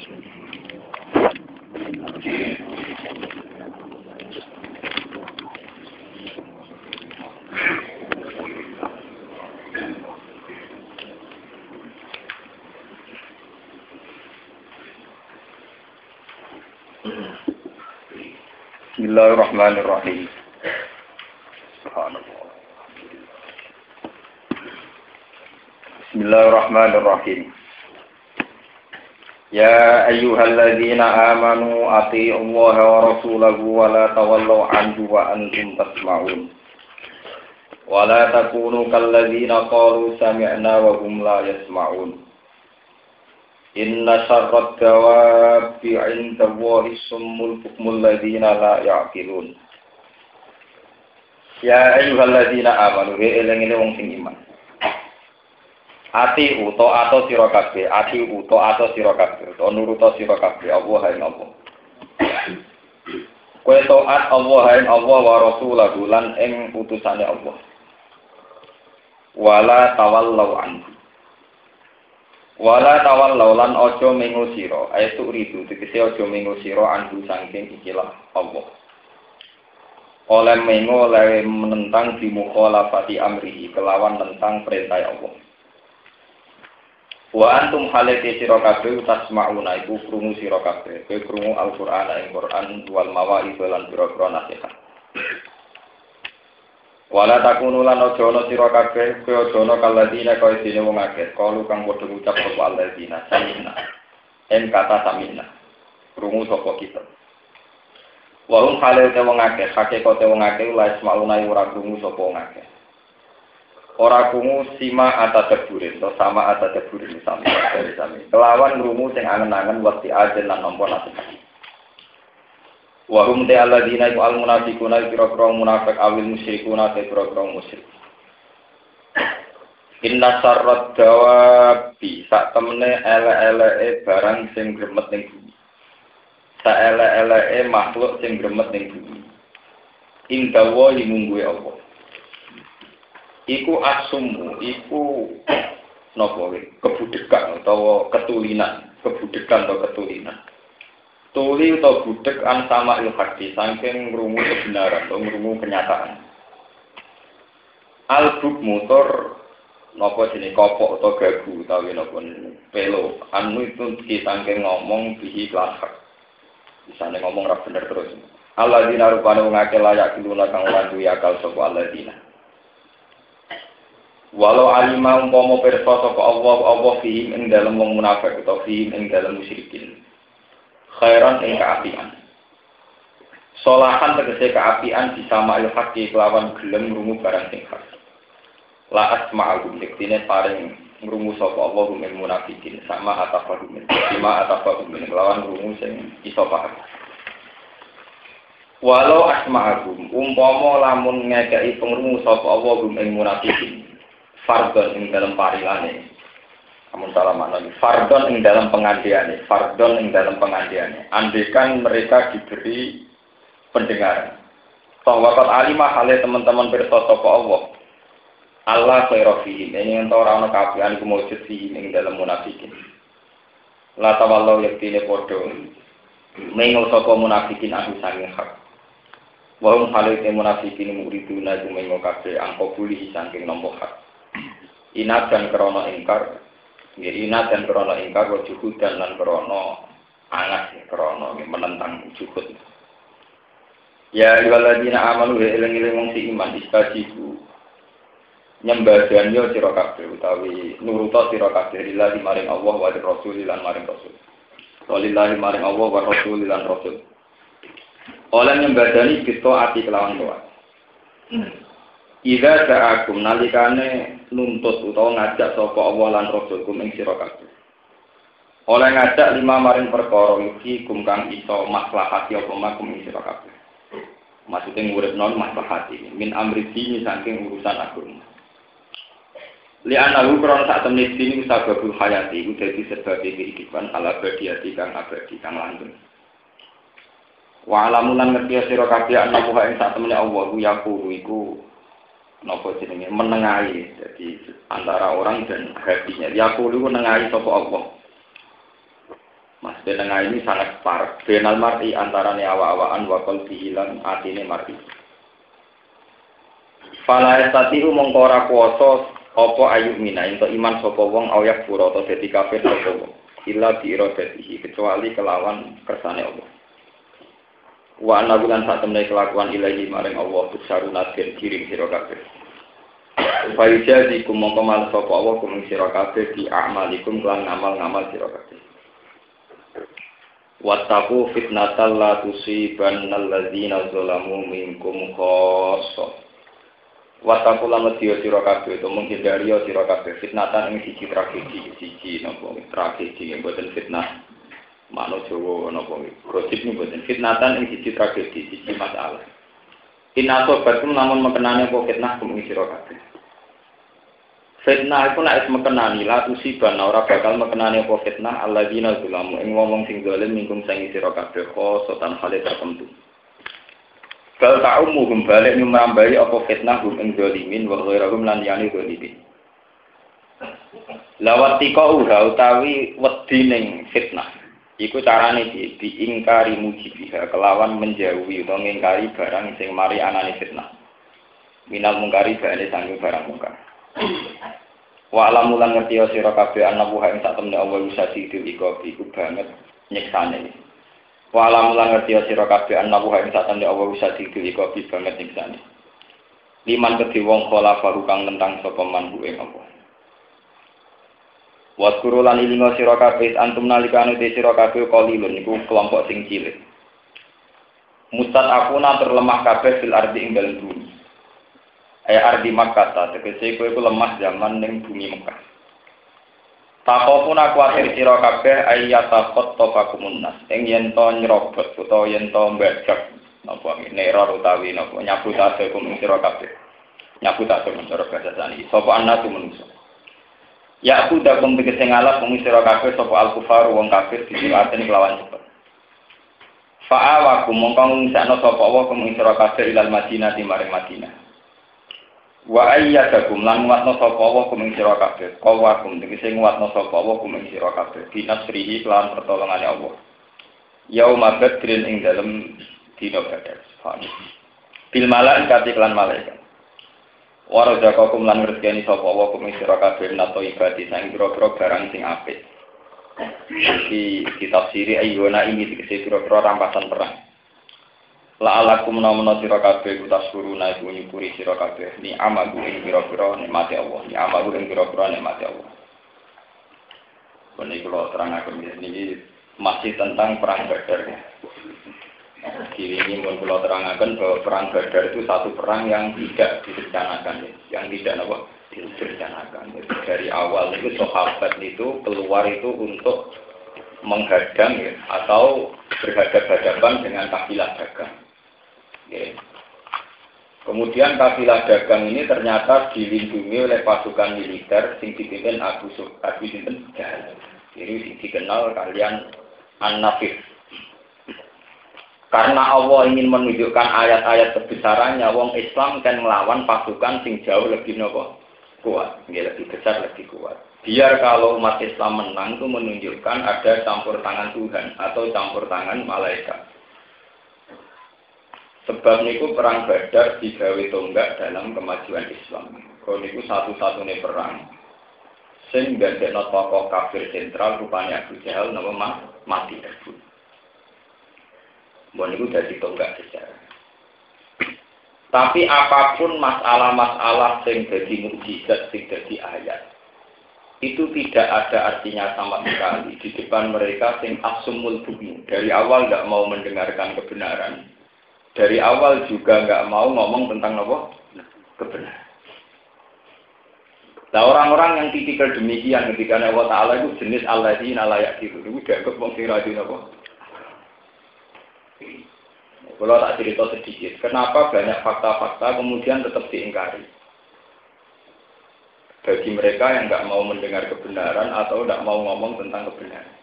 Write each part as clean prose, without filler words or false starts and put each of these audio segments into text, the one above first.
Bismillahirrahmanirrahim. Subhanallah. Bismillahirrahmanirrahim. Ya ayyuhalladzina amanu athi'ullaha wa rasulahu wa la tawallaw anhu wa antum tasma'un. Wa la takunu kalladzina qalu sami'na wa hum la yasma'un. Inna syarrad dawabi 'inda Allahi summul bukmul ladzina la ya'qilun. Ya ayyuhalladzina amanu eling-eling wong sing iman. Ati uto ato sira kabeh, ati uto ato sira kabeh, to nuruta sira kabeh Allah ing Allah. Kowe taat Allah ing Allah wa rasulahu lan ing utusane Allah. Wala tawallau anhu. Wala tawallau lan aja mengo sira, ayatu ridu tegese aja mengo sira anhu saking ikilah Allah. Oleh mengo oleh menentang dimukhalafati amrihi kelawan tentang perintah Allah. Wa antum halati sira kabeh tasma'una iku krungu sira kabeh, kowe krungu Al-Qur'an ing Qur'an wal mawa'idh lan pira-pira nasihat. Wala takunu lan aja ana sira kabeh kaya ana kaladina kaya dene wong akeh kalu kang padha ngucap sapa alladzina samina en kata samina krungu sapa kita wa hum halal te wong akeh hakikate wong akeh la ismauna ora krungu sapa wong akeh ora krungu sima atadaburin to sama atadaburin sami dari sami kelawan krungu sing angen-angen wekti ajen lan nampa nasihat. Wa hum ta alladzina iku al munafiquna kira-kira munafik awil musyrikuna kira-kira musyrik. Inna sarrat dawabi sak temene ele-eleke barang sing gremet ning bumi. Sak ele-eleke makhluk sing gremet ning bumi. Ing dawa mungguhe apa? Iku asummu, iku napa kebudekan utawa ketulinan, kebudekan atau ketulinan. Tuli atau budek an sama ilhaqi saking ngrungu kebenaran atau ngrungu kenyataan. Albuk motor napa jenenge kopok atau gagu utawi napa pelo anu itu saking ngomong bihi kelahak. Bisane ngomong ra bener terus. Alladzina rupane wong akeh layak diluna kang ora duwe akal sapa alladzina. Walau alima umpama pirsa sapa Allah fihi ing dalem wong munafik utawa fihi ing dalem musyrikin. Khairan ing kaapian. Solahan tegese kaapian disama il-haqi kelawan gelem ngrungu barang sing hak. La asma'u diktine paring ngrungu sapa Allah ing munafikin sama atafahum bima atafahum kelawan ngrungu sing iso paham. Walau asma'u umpama lamun ngekeki pengrungu sapa Allah ing munafikin fardhon ing dalem paringane. Amun salah makna fardon ing dalam pengandiane, fardon ing dalam pengandiane. Andekan mereka diberi pendengaran. Tawakal alimah hale teman-teman pirsa sapa Allah. Allah khairofihi ini ento ora ana kapian kumujud fi ing dalam munafikin. La tawallau yaktine padha mengo sapa munafikin aku sange hak. Wa hum hale munafikin muriduna mengo kabeh angko buli saking nompo hak. Inat dan krana ingkar Irina dan krono ingkar wajud dan krono angas krono menentang juhud. Ya waladina amanu eling-eling wong si iman istajibu nyembadhan yo sira kabeh utawi nuruta sira kabeh lillahi maring Allah wa rasul lan maring rasul. Walillahi maring Allah wa rasul lan rasul. Oleh nyembadani kita ati kelawan doa. Ida ja'akum nalikane nuntut utawa ngajak sapa Allah lan Rasul kum ing sira kabeh. Oleh ngajak lima maring perkara iki kum kang iso maslahati apa makum ing sira kabeh. Maksude urip non maslahati min amri dini saking urusan agama. Li anahu krono sak temne dini sababul hayati iku dadi sebab kehidupan ala abadiyati kang abadi kang langgeng. Wa alamunan ngerti sira kabeh ana buha ing sak temne Allah yaqulu iku napa jenenge menengahi jadi antara orang dan hatinya. Yaqulu menengahi sapa Allah. Mas dan ini sangat parah. Benal mar'i antarane awa-awaan wa qalbi lan atine mar'i. Fala estati mongko ora kuwasa apa ayu mina ento iman sapa wong ayak pura ta dadi kafir sapa wong. Illa bi iradatihi kecuali kelawan kersane Allah. Wa ana bulan sak temne kelakuan ilahi maring Allah tusaruna den kirim sira kabeh. Upaya jadi mongko mal sapa Allah kum sira kabeh di amalikum lan ngamal-ngamal sira kabeh. Wattaqu fitnatal la tusibannal ladzina zalamu minkum khassah. Wattaqu lan medya sira kabeh to menghindari sira kabeh fitnatan ing siji tragedi napa tragedi mboten fitnah manuk Jawa napa gosip mboten fitnatan ing siji tragedi siji masalah. Inaso batum namun mengenane apa fitnah kum sira kabeh. Fitnah iku nek mekenani la tusiban ora bakal mekenani apa fitnah alladzina zalamu ing wong sing zalim mingkum sing sira kabeh khosotan hale tertentu. Bal ta'umuhum balik nyumrambai apa fitnah hum ing zalimin wa ghairahum lan yani zalimin. Lawat tika utawi wedi ning fitnah. Iku carane diingkari mujibiha kelawan menjauhi utawa ngingkari barang sing mari anane fitnah. Minal mungkari bane sanggo barang mungkar. Wa alamu lan ngerti sira kabeh ana buha ing sak temne Allah wisati iku banget nyiksane. Walam lan ngerti sira kabeh ana wa ing satane Allah bisa dikili kopi banget niksane. Liman kedhi wong kala baru kang tentang sapa man ing apa. Wa kuru lan ilinga sira kabeh antum nalikane te sira kabeh qalilun iku kelompok sing cilik. Mustad akuna terlemah kabeh fil ardi ing dalem bumi. Ardi Makkah ta tegese kowe iku lemah zaman ning bumi Mekah. Takopun aku akhir sira kabeh ayata khotofakumun nas ing yen to nyrobot utawa yen to mbajak napa neror utawi napa nyabut ate kum sira kabeh nyabut ate cara bahasa sani sapa ana tu manusa ya aku dak kum tegese ngalap kum sira kabeh sapa al kufar wong kafir disiraten kelawan cepet fa'awakum mongkong sakno sapa wa kum sira kabeh ilal Madinah di maring Madinah. Wa ayyadakum lan watno sapa wa kum sira kabeh qawakum tegese nguatno sapa wa kum sira kabeh dinasrihi lan pertolongane Allah yauma badrin ing dalem dina badar bil malaikati lan malaikat wa razaqakum lan rezekani sapa wa kum sira kabeh nato ibadi sang pira-pira barang sing apik iki ditafsiri ayyuna ini tegese pira-pira rampasan perang. La alakum namana sira kabeh utasuruna iku nyukuri sira kabeh ni amagu ing pira-pira nikmate Allah ni amagu ing pira-pira nikmate Allah. Menika kula terangaken niki masih tentang perang Badar. Jadi ini mau kula terangaken bahwa perang Badar itu satu perang yang tidak direncanakan yang tidak apa direncanakan. Dari awal itu sahabat itu keluar itu untuk menghadang ya, atau berhadapan dengan kafilah dagang. Okay. Kemudian kafilah dagang ini ternyata dilindungi oleh pasukan militer sing dipimpin Abu Jahal. Ini dikenal kalian An-Nafir. Karena Allah ingin menunjukkan ayat-ayat kebesarannya, wong Islam kan melawan pasukan sing jauh lebih kuat, lebih besar, lebih kuat. Biar kalau umat Islam menang itu menunjukkan ada campur tangan Tuhan atau campur tangan malaikat. Sebab niku perang Badar digawe tonggak dalam kemajuan Islam. Kalau niku satu-satunya perang sing gandekno tokoh kafir sentral rupanya Abu Jahal nama mati tersebut. Bon niku dadi tonggak sejarah. Tapi apapun masalah-masalah sing dadi mukjizat sing dadi ayat itu tidak ada artinya sama sekali di depan mereka sing asumul bumi. Dari awal nggak mau mendengarkan kebenaran. Dari awal juga nggak mau ngomong tentang apa? Kebenaran. Nah orang-orang yang tipikal demikian ketika Allah Ta'ala itu jenis alladzina la yaqilu. Itu dianggap wong sing ra dina apa? Kalau tak cerita sedikit, kenapa banyak fakta-fakta kemudian tetap diingkari? Bagi mereka yang nggak mau mendengar kebenaran atau nggak mau ngomong tentang kebenaran.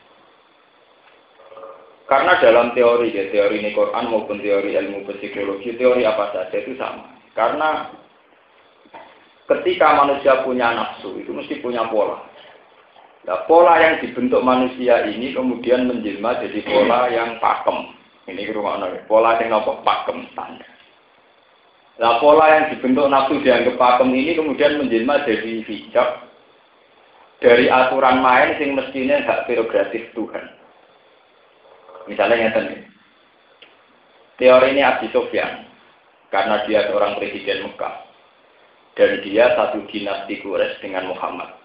Karena dalam teori, ya, teori ini Quran maupun teori ilmu psikologi, teori apa saja itu sama. Karena ketika manusia punya nafsu, itu mesti punya pola. Nah, pola yang dibentuk manusia ini kemudian menjelma jadi pola yang pakem. Ini rumah pola yang apa pakem standar. Nah, pola yang dibentuk nafsu dianggap pakem ini kemudian menjelma jadi hijab dari aturan main sing mestinya hak prerogatif Tuhan. Misalnya ngeten. Teori ini Abi Sufyan karena dia seorang presiden Mekah dan dia satu dinasti Quraisy dengan Muhammad.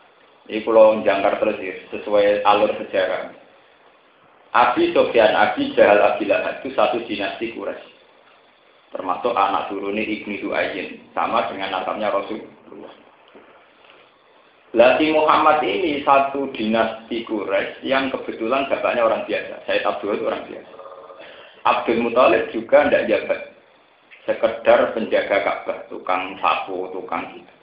Ini kalau menjangkar terus ya, sesuai alur sejarah. Abi Sufyan, Abi Jahal, Abi Lahab itu satu dinasti Quraisy. Termasuk anak turunnya Ibnu Du'ayyin, sama dengan nasabnya Rasulullah. Lati Muhammad ini satu dinasti Quraisy yang kebetulan bapaknya orang biasa. Sayyid Abdul itu orang biasa. Abdul Muthalib juga tidak jabat. Sekedar penjaga Ka'bah, tukang sapu, tukang gitu.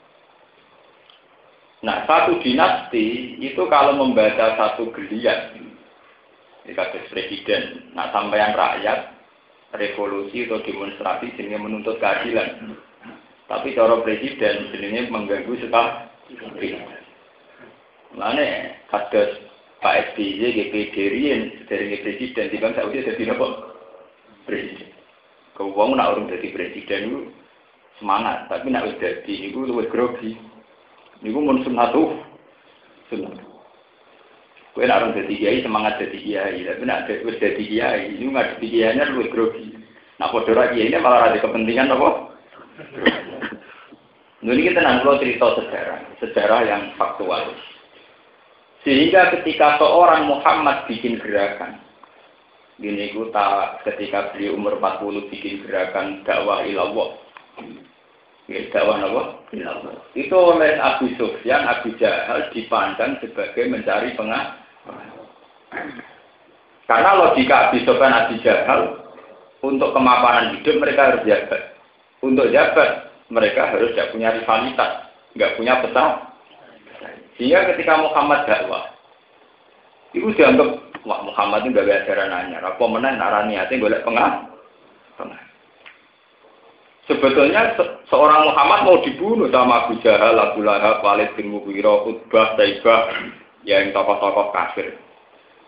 Nah, satu dinasti itu kalau membaca satu geliat, di kasus presiden, nah sampeyan rakyat, revolusi atau demonstrasi jenisnya menuntut keadilan. Tapi cara presiden jenisnya mengganggu stabilitas. Mana kados Pak SBY, GPD Rien, dari presiden di bangsa Saudi jadi apa? Presiden. Keuang nak urung jadi presiden itu semangat, tapi nak jadi itu lebih grogi. Niku mun sunnatuh. Kowe nak orang dadi kiai semangat dadi kiai, tapi nak wis dadi kiai, niku ngadepi kiainya luwih grogi. Nak padha ra kiai malah ada kepentingan apa? Niki kita nang kula cerita sejarah yang faktual. Sehingga ketika seorang Muhammad bikin gerakan, gini ketika beliau umur 40 bikin gerakan dakwah ilallah. Dakwah apa? Itu oleh Abu Sufyan, Abu Jahal dipandang sebagai mencari pengalaman. Karena logika Abu Sufyan, Abu Jahal untuk kemapanan hidup mereka harus jabat. Untuk jabat mereka harus tidak punya rivalitas, nggak punya pesan. Sehingga ketika Muhammad dakwah, itu dianggap wah Muhammad itu nggak ada ajaran anyar. Apa menang naraniatnya golek pengalaman. Sebetulnya seorang Muhammad mau dibunuh sama Abu Jahal, Abu Lahab, Walid bin Mughirah, Utbah, Saibah, yang tokoh-tokoh kafir.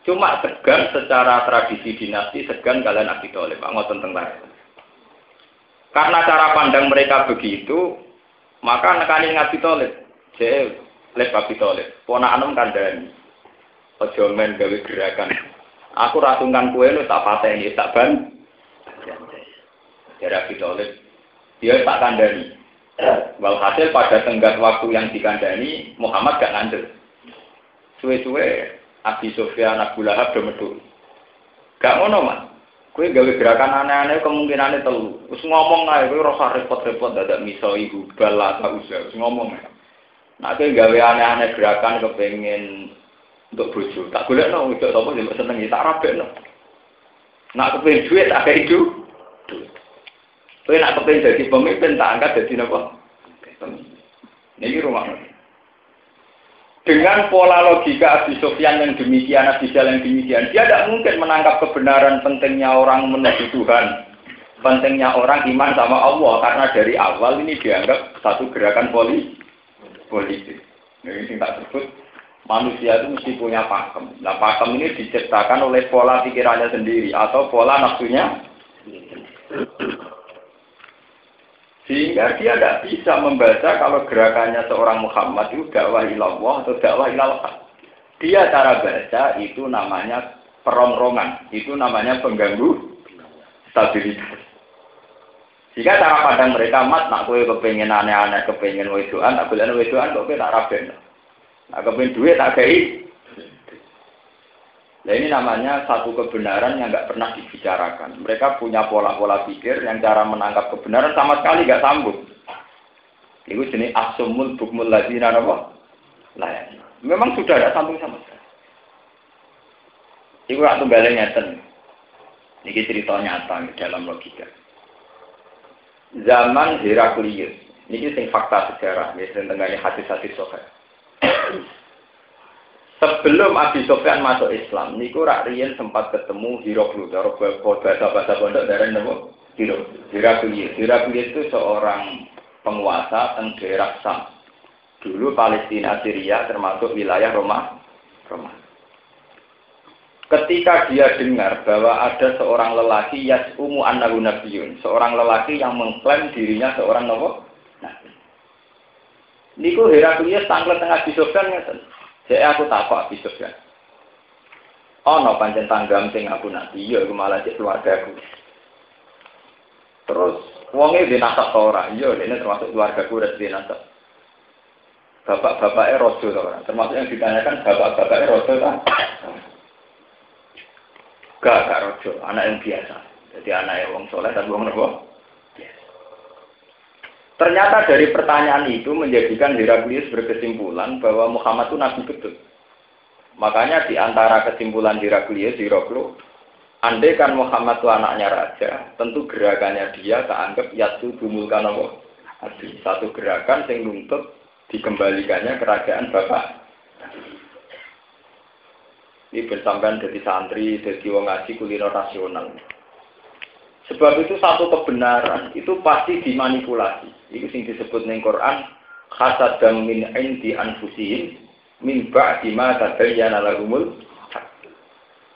Cuma segan secara tradisi dinasti, segan kalian Abi Thalib, ngoten tentang. Karena cara pandang mereka begitu, maka nekani Abi Thalib, je lek Abi Thalib, ponakan kandhani. Aja men gawe gerakan. Aku ratungan kowe lu tak pateni, tak ban. Jadi Abi Thalib dia tak kandani. Walhasil pada tenggat waktu yang dikandani, Muhammad gak ngandel. Suwe-suwe, Abi Sufyan, Abu Lahab do metu. Gak ngono, Mas. Kowe gawe gerakan aneh-aneh kemungkinane telu. Wis ngomong ae, kowe ora repot-repot dadak miso ibu bala tak usah. Wis ngomong. Nek kowe gawe aneh-aneh gerakan kepengin untuk bojo, tak golekno wedok sapa sing seneng tak rabekno. Nek kepengin duit tak gawe duit. Kowe nak kepengin dadi pemimpin tak angkat dadi napa? Niki rumah. Dengan pola logika Abi Sufyan yang demikian, Abi Jahal yang demikian, dia tidak mungkin menangkap kebenaran pentingnya orang menuju Tuhan, pentingnya orang iman sama Allah, karena dari awal ini dianggap satu gerakan politik. Ini yang tak sebut manusia itu mesti punya pakem. Nah pakem ini diciptakan oleh pola pikirannya sendiri atau pola nafsunya. Sehingga dia tidak bisa membaca kalau gerakannya seorang Muhammad itu dakwah ilallah atau dakwah ilallah. Dia cara baca itu namanya perongrongan, itu namanya pengganggu stabilitas. Sehingga cara pandang mereka mat, nak kowe kepengen aneh-aneh, kepengen wedoan, tak boleh wedoan, kok kowe tak raben. Nak kepengen duit tak gei. Nah ini namanya satu kebenaran yang nggak pernah dibicarakan. Mereka punya pola-pola pikir yang cara menangkap kebenaran sama sekali nggak sambung. Itu jenis asumul bukmul ladzina apa? Layan. Memang sudah ada sambung sama sekali. Itu aku balik ngeten. Ini cerita nyata dalam logika. Zaman Heraklius. Ini sing fakta sejarah. Ini tentang hadis-hadis sahih. Sebelum Abi Sufyan masuk Islam, niku rak riyen sempat ketemu Heraklius, bahasa pondok dari nama Heraklius. Heraklius itu seorang penguasa di daerah Sam. Dulu Palestina, Syria termasuk wilayah Roman. Ketika dia dengar bahwa ada seorang lelaki yas'umu annahu nabiyyun, seorang lelaki yang mengklaim dirinya seorang nabi. Niku Heraklius tanglet tengah Abi Sufyan ngeten. Saya aku takok Abi Sufyan. Ana pancen tanggam sing aku nabi, ya iku malah cek keluargaku. Terus wonge dinasab ta ora? Iya, dene termasuk keluargaku ora dinasab. Bapak-bapake raja ta ora? Termasuk yang ditanyakan bapak-bapake raja ta? Gak raja, anak yang biasa. Jadi anak yang wong soleh dan wong nopo. Ternyata dari pertanyaan itu menjadikan Heraklius berkesimpulan bahwa Muhammad itu nabi betul. Makanya di antara kesimpulan Heraklius, andai kan Muhammad itu anaknya raja, tentu gerakannya dia keanggap yaitu dumulkan apa? Satu gerakan yang nuntut dikembalikannya kerajaan bapak. Ini bersamaan dari santri, dari wong ngaji kuliner rasional. Sebab itu satu kebenaran itu pasti dimanipulasi. Itu yang disebut di Quran, hasadam min indi anfusihim min ba'di ma tabayyana lahumul haq.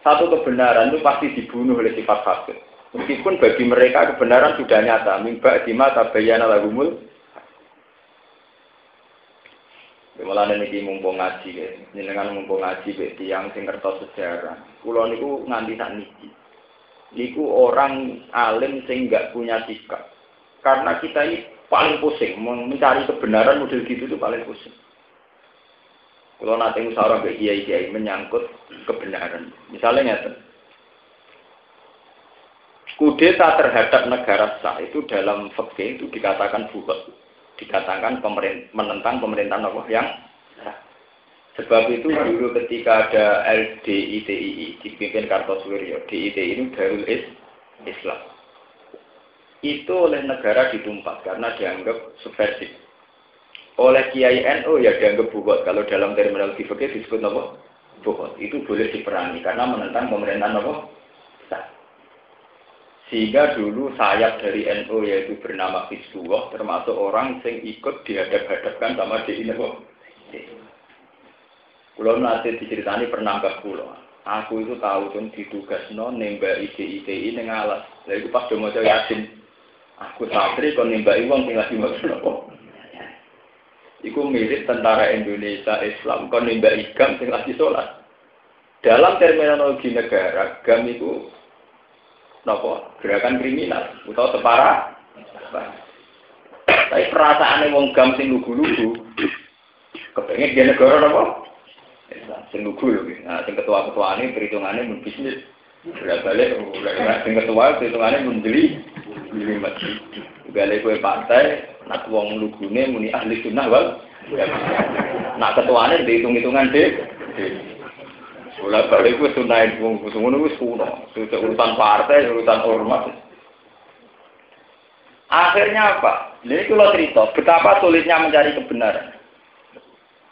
Satu kebenaran itu pasti dibunuh oleh sifat hasad. Meskipun bagi mereka kebenaran sudah nyata, min ba'di ma tabayyana lahumul haq. Mulane niki mumpung ngaji, jenengan mumpung ngaji mek tiyang sing ngertos sejarah. Kula niku nganti sakniki. Niku orang alim sing enggak punya sikap. Karena kita ini paling pusing mencari kebenaran model gitu itu paling pusing. Kalau nanti musyawarah ke kiai-kiai menyangkut kebenaran. Misalnya ngeten. Kudeta terhadap negara sah itu dalam fikih itu dikatakan buhot. Dikatakan menentang pemerintahan Allah yang sah. Sebab itu dulu ketika ada LDITII dipimpin Kartosuwiryo, DITI ini Darul Islam. Itu oleh negara ditumpas karena dianggap subversif. Oleh Kiai NU ya dianggap buhot. Kalau dalam terminologi fikih disebut apa? Buhot. Itu boleh diperangi karena menentang pemerintahan apa? Sah. Sehingga dulu sayap dari NU yaitu bernama Hizbullah termasuk orang yang ikut dihadap-hadapkan sama DI. Kulo nanti diceritani pernah mbah kulo. Aku itu tahu kan ditugasno nembak ITI ning alas. Lha iku pas do maca Yasin. Aku santri kon nembaki wong sing lagi maca napa. Iku mirip tentara Indonesia Islam kon nembaki gam sing lagi salat. Dalam terminologi negara, gam itu napa? Gerakan kriminal utawa separah. Tapi perasaane wong gam sing lugu-lugu kepengin dia negara napa? Sing lugu lho. Nah, sing ketua-ketuane perhitungane mun bisnis. Balik sing ketua perhitungane mun beli masjid. Balik kowe partai, nak wong lugune muni ahli sunnah wal. Nak ketuane dihitung-hitungan dhewe. Bola balik kuwi sunah wong ngono wis kuno. Urusan partai, urusan ormas. Akhirnya apa? Ini kalau cerita betapa sulitnya mencari kebenaran.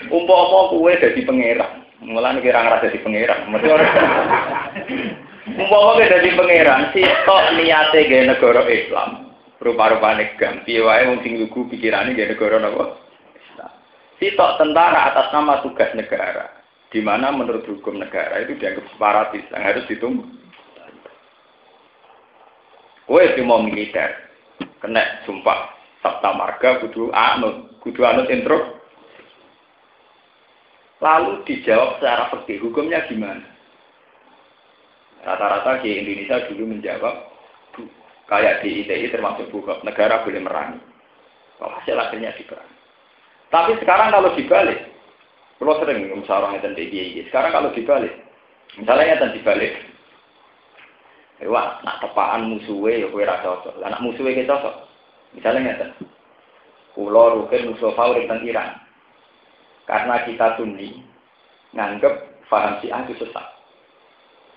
Umpama kowe dadi pangeran, mulane kira ngrasa dadi pangeran. Umpama kowe dadi pangeran, sitok niate gawe negara Islam. Rupa-rupane gam piye wae wong sing lugu pikirane gawe negara napa? Islam. Sitok tentara atas nama tugas negara. Di mana menurut hukum negara itu dianggap separatis yang harus ditunggu. Kowe cuma militer, kena sumpah sabta marga kudu anut intro. Lalu dijawab secara fikih hukumnya gimana? Rata-rata di Indonesia dulu menjawab kayak di ITI termasuk bukan negara boleh merangi. Hasil akhirnya diperangi. Tapi sekarang kalau dibalik, kalau sering musyawarah ngeten DIY. Sekarang kalau dibalik, misalnya ngeten dibalik. Wah, nak tepaan musuhe ya kowe ra cocok. Lah nak musuhe ki cocok. Misalnya ngeten. Kula rukin musuh favorit teng Iran. Karena kita Sunni nganggep paham Syiah itu sesat.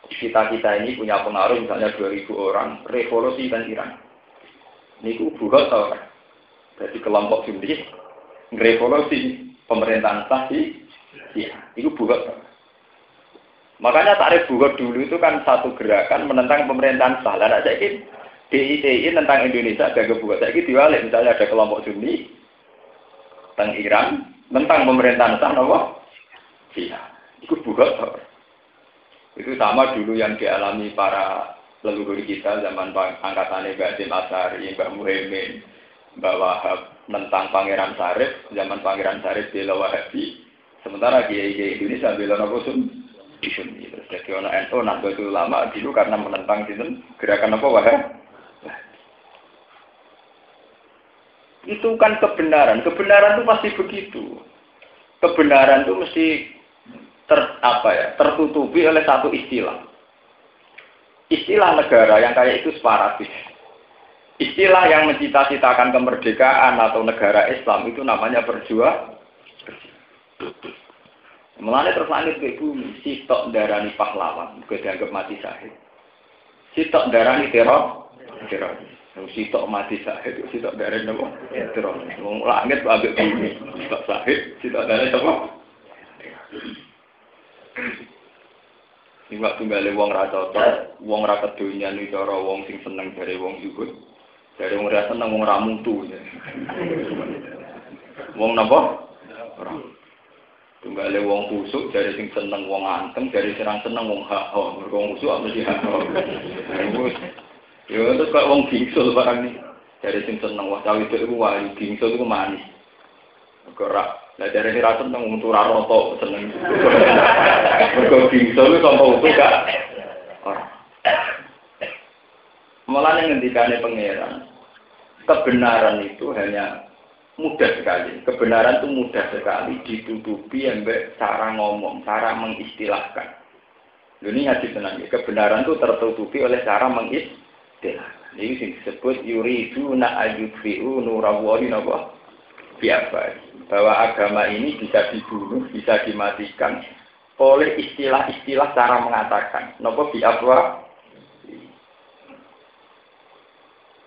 Kita ini punya pengaruh misalnya 2.000 orang revolusi dan Iran. Niku buhot tau kan? Jadi kelompok Sunni revolusi pemerintahan Syiah. Itu buhot. Makanya tarif buhot dulu itu kan satu gerakan menentang pemerintahan Syiah. Lah saiki DITI tentang Indonesia ada buhot. Saiki diwalik misalnya ada kelompok Sunni tentang Iran tentang pemerintahan Syiah. Itu bukan. Itu sama dulu yang dialami para leluhur kita zaman angkatannya Mbak Hasyim Asy'ari, Mbak Muhaimin, Mbak Wahab tentang Pangeran Sarip, zaman Pangeran Sarip bela Wahabi. Sementara kiai-kiai Indonesia bela apa Sunni. Terus jadi orang NU Nahdlatul Ulama dulu karena menentang gerakan apa Wahab. Itu kan kebenaran. Kebenaran itu pasti begitu. Kebenaran itu mesti tertutupi oleh satu istilah. Istilah negara yang kayak itu separatis. Istilah yang mencita-citakan kemerdekaan atau negara Islam itu namanya berjuang. Mulane terus langit ke bumi, sitok darani pahlawan, juga dianggap mati syahid. Sitok darani teroris. Sitok mati syahid, sitok darani apa? Teroris. Wong langit ambek bumi, sitok syahid, sitok darani apa? Ini waktu tunggale wong ra cocok, wong ra kedonya nih cara wong sing seneng dari wong zuhud. Dari wong ra seneng wong ra mutu. Wong napa? Ora. Tunggale wong kusuk dari sing seneng wong anteng, dari sing seneng wong ha-ha. Mergo wong kusuk mesti ha-ha. Yo terus kok wong bingsul barang iki. Dari sing seneng wong cawe itu wae bingsul iku manis. Mergo ra lah dari sing ra seneng wong ora roto seneng. Mergo bingsul iku sampe utuh gak. Ora. Mulane ngendikane pangeran, kebenaran itu hanya mudah sekali. Kebenaran itu mudah sekali ditutupi ambek cara ngomong, cara mengistilahkan. Ini hadis tenan. Kebenaran itu tertutupi oleh cara mengistilahkan. Ini disebut yuriduna ayyudfi'u nurallahi napa? Biasa. Bahwa agama ini bisa dibunuh, bisa dimatikan oleh istilah-istilah cara mengatakan. Napa bi'afwa?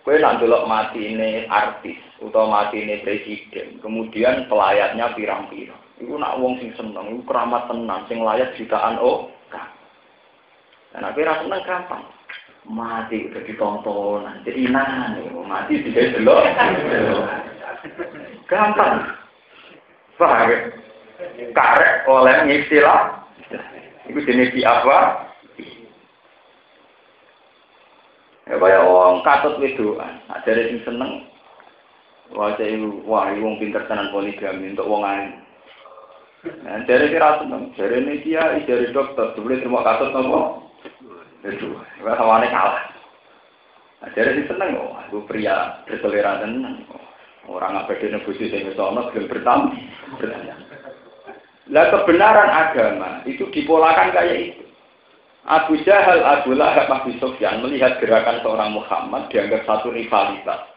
Kowe nak delok matine artis utawa matine presiden, kemudian pelayatnya pirang-pirang. Iku nak wong sing seneng, iku keramat tenan, sing layak jutaan kan. Dan aku ra seneng gampang. Mati udah ditonton, jadi inan, mati tidak delok. Gampang. Paham? Karek oleh istilah. Iku jenis apa? Ya kaya wong katut wedoan, ajare sing seneng wah wong pinter tenan poligami untuk wong alim. Nah, jare kira seneng, jare dia jare dokter, boleh terima katut nopo? Itu, kawane kalah. Jare sing seneng kok, aku pria berselera tenan. Orang abadi nebusi sing iso ana gelem bertam. Lah kebenaran agama itu dipolakan kayak itu. Abu Jahal, Abu Lahab, Abu Sufyan melihat gerakan seorang Muhammad dianggap satu rivalitas,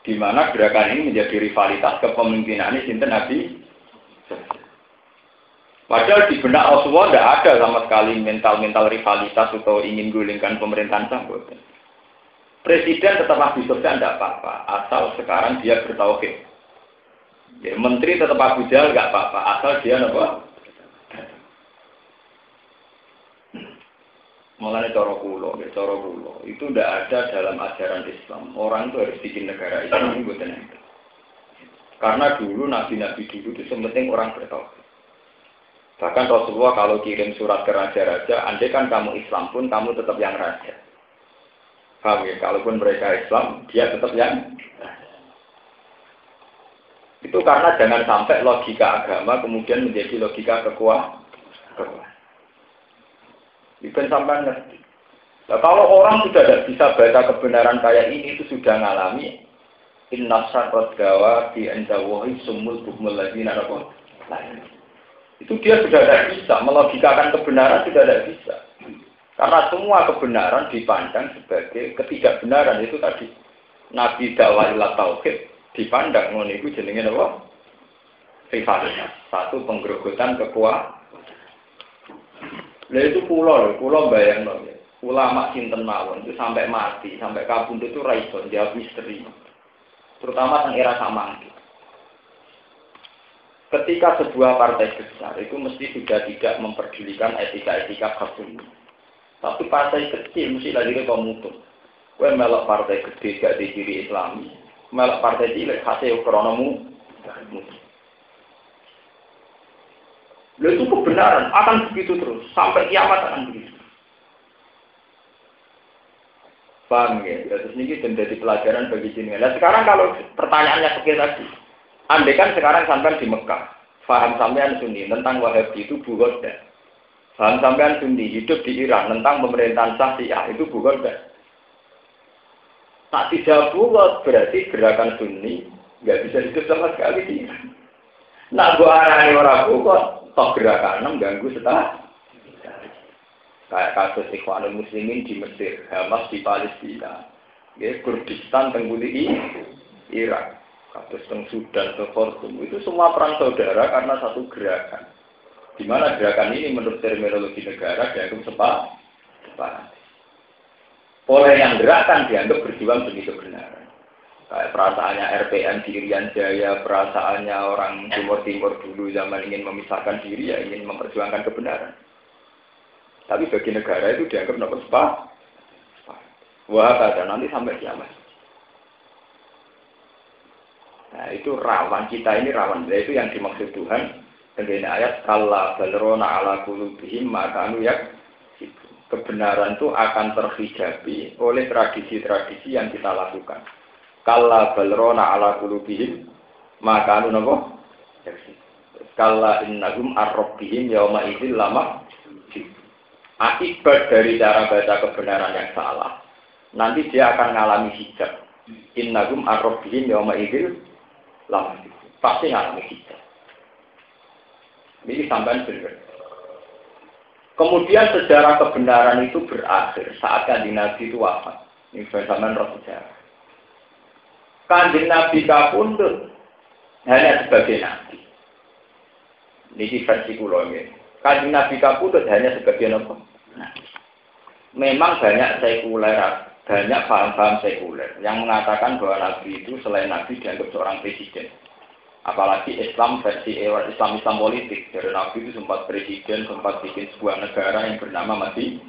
di mana gerakan ini menjadi rivalitas kepemimpinan sinten Nabi. Padahal di benak Rasulullah tidak ada sama sekali mental rivalitas atau ingin gulingkan pemerintahan tersebut. Presiden tetap Abu Sufyan tidak apa-apa, asal sekarang dia bertauhid. Ya, menteri tetap Abu Jahal nggak apa-apa, asal dia apa? Mengenai cara kulo itu tidak ada dalam ajaran Islam. Orang itu harus bikin negara Islam ini bukan itu. Karena dulu nabi-nabi dulu itu penting orang bertauhid. Bahkan Rasulullah kalau kirim surat ke raja-raja, andai kan kamu Islam pun kamu tetap yang raja. Paham ya? Kalaupun mereka Islam, dia tetap yang raja. Itu karena jangan sampai logika agama kemudian menjadi logika kekuasaan. Bukan sampai ngerti. Nah, kalau orang sudah tidak bisa baca kebenaran kayak ini, itu sudah ngalami inna syarrat gawa di endawahi sumul bukmul ladina rabbul lain. Itu dia sudah tidak bisa melogikakan kebenaran, sudah tidak bisa. Karena semua kebenaran dipandang sebagai ketidakbenaran itu tadi. Nabi dakwah ila tauhid dipandang ngono iku jenenge apa? Rivalitas. Satu penggerogotan kekuasaan. Lah itu pulau bayang loh ya. Ulama sinten mawon itu sampai mati, sampai kabundut itu ra iso jawab misteri. Terutama teng era samangke. Ketika sebuah partai besar itu mesti sudah tidak memperdulikan etika-etika kabundut. Tapi partai kecil mesti lagi komutur. Kowe melok partai gede gak di ciri Islami, melok partai cilik hasil kronomu. Lalu itu kebenaran akan begitu terus sampai kiamat akan begitu. Paham ya? Terus ini menjadi pelajaran bagi jenengan. Nah sekarang kalau pertanyaannya seperti tadi, andai kan sekarang sampai di Mekah, faham sampean Sunni tentang Wahabi itu bukan. Faham sampean Sunni hidup di Iran tentang pemerintahan Syiah itu bukan. Tak tidak buat berarti gerakan Sunni nggak bisa hidup sama sekali di Iran. Nak gua arahnya orang bukan, toh gerakan mengganggu setelah. Kayak kasus Ikhwanul Muslimin di Mesir, Hamas di Palestina, ya, Kurdistan tengguli Irak, kasus teng Sudan, teng Khartoum, itu semua perang saudara karena satu gerakan. Di mana gerakan ini menurut terminologi negara dianggap sepakat. Oleh yang gerakan dianggap berjuang demi kebenaran. Kayak perasaannya RPN di Irian Jaya, perasaannya orang Timur dulu zaman ingin memisahkan diri, ya ingin memperjuangkan kebenaran. Tapi bagi negara itu dianggap nomor sepakat. Wah, kata nanti sampai kiamat. Nah, itu rawan, kita ini rawan. Itu yang dimaksud Tuhan dengan ayat kalla balrona ala qulubihim maka yak kebenaran itu akan terhijabi oleh tradisi-tradisi yang kita lakukan. Kalla balrona ala qulubihim maka napa? Kalla innahum ar-rabbihim yauma idzil lama. Akibat dari cara baca kebenaran yang salah, nanti dia akan mengalami hijab. Innahum ar-rabbihim yauma idzil lama. Pasti mengalami hijab. Ini sampai benar. Kemudian sejarah kebenaran itu berakhir saat Kanjeng Nabi itu wafat. Ini zaman roh sejarah. Kanjeng Nabi kapundhut hanya sebagai nabi. Ini versi kula nggih. Kanjeng Nabi kapundhut hanya sebagai apa? Nah, memang banyak sekuler, banyak paham-paham sekuler yang mengatakan bahwa Nabi itu selain Nabi dianggap seorang presiden. Apalagi Islam versi Islam politik. Dari Nabi itu sempat presiden, sempat bikin sebuah negara yang bernama Masih.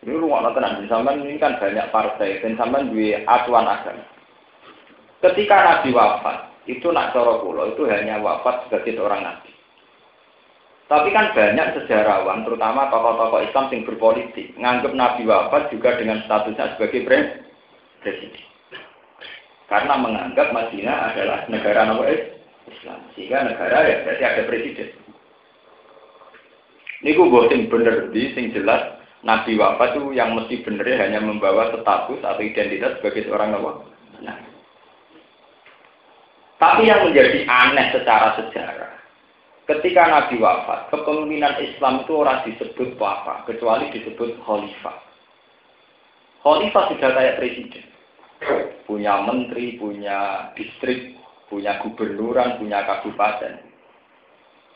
Ini ruang tenan sampean ini kan banyak partai dan sampean duwe acuan agama. Ketika Nabi wafat, itu nak cara kula itu hanya wafat sebagai seorang nabi. Tapi kan banyak sejarawan, terutama tokoh-tokoh Islam yang berpolitik, nganggap Nabi wafat juga dengan statusnya sebagai presiden. Karena menganggap Madinah adalah negara Islam. Sehingga negara ya berarti ada presiden. Ini gue bosen bener di sing jelas Nabi wafat itu yang mesti bener hanya membawa status atau identitas sebagai seorang nabi. Nah. Tapi yang menjadi aneh secara sejarah, ketika Nabi wafat, kepemimpinan Islam itu orang disebut apa, kecuali disebut khalifah. Khalifah sudah kayak presiden. Punya menteri, punya distrik, punya gubernuran, punya kabupaten.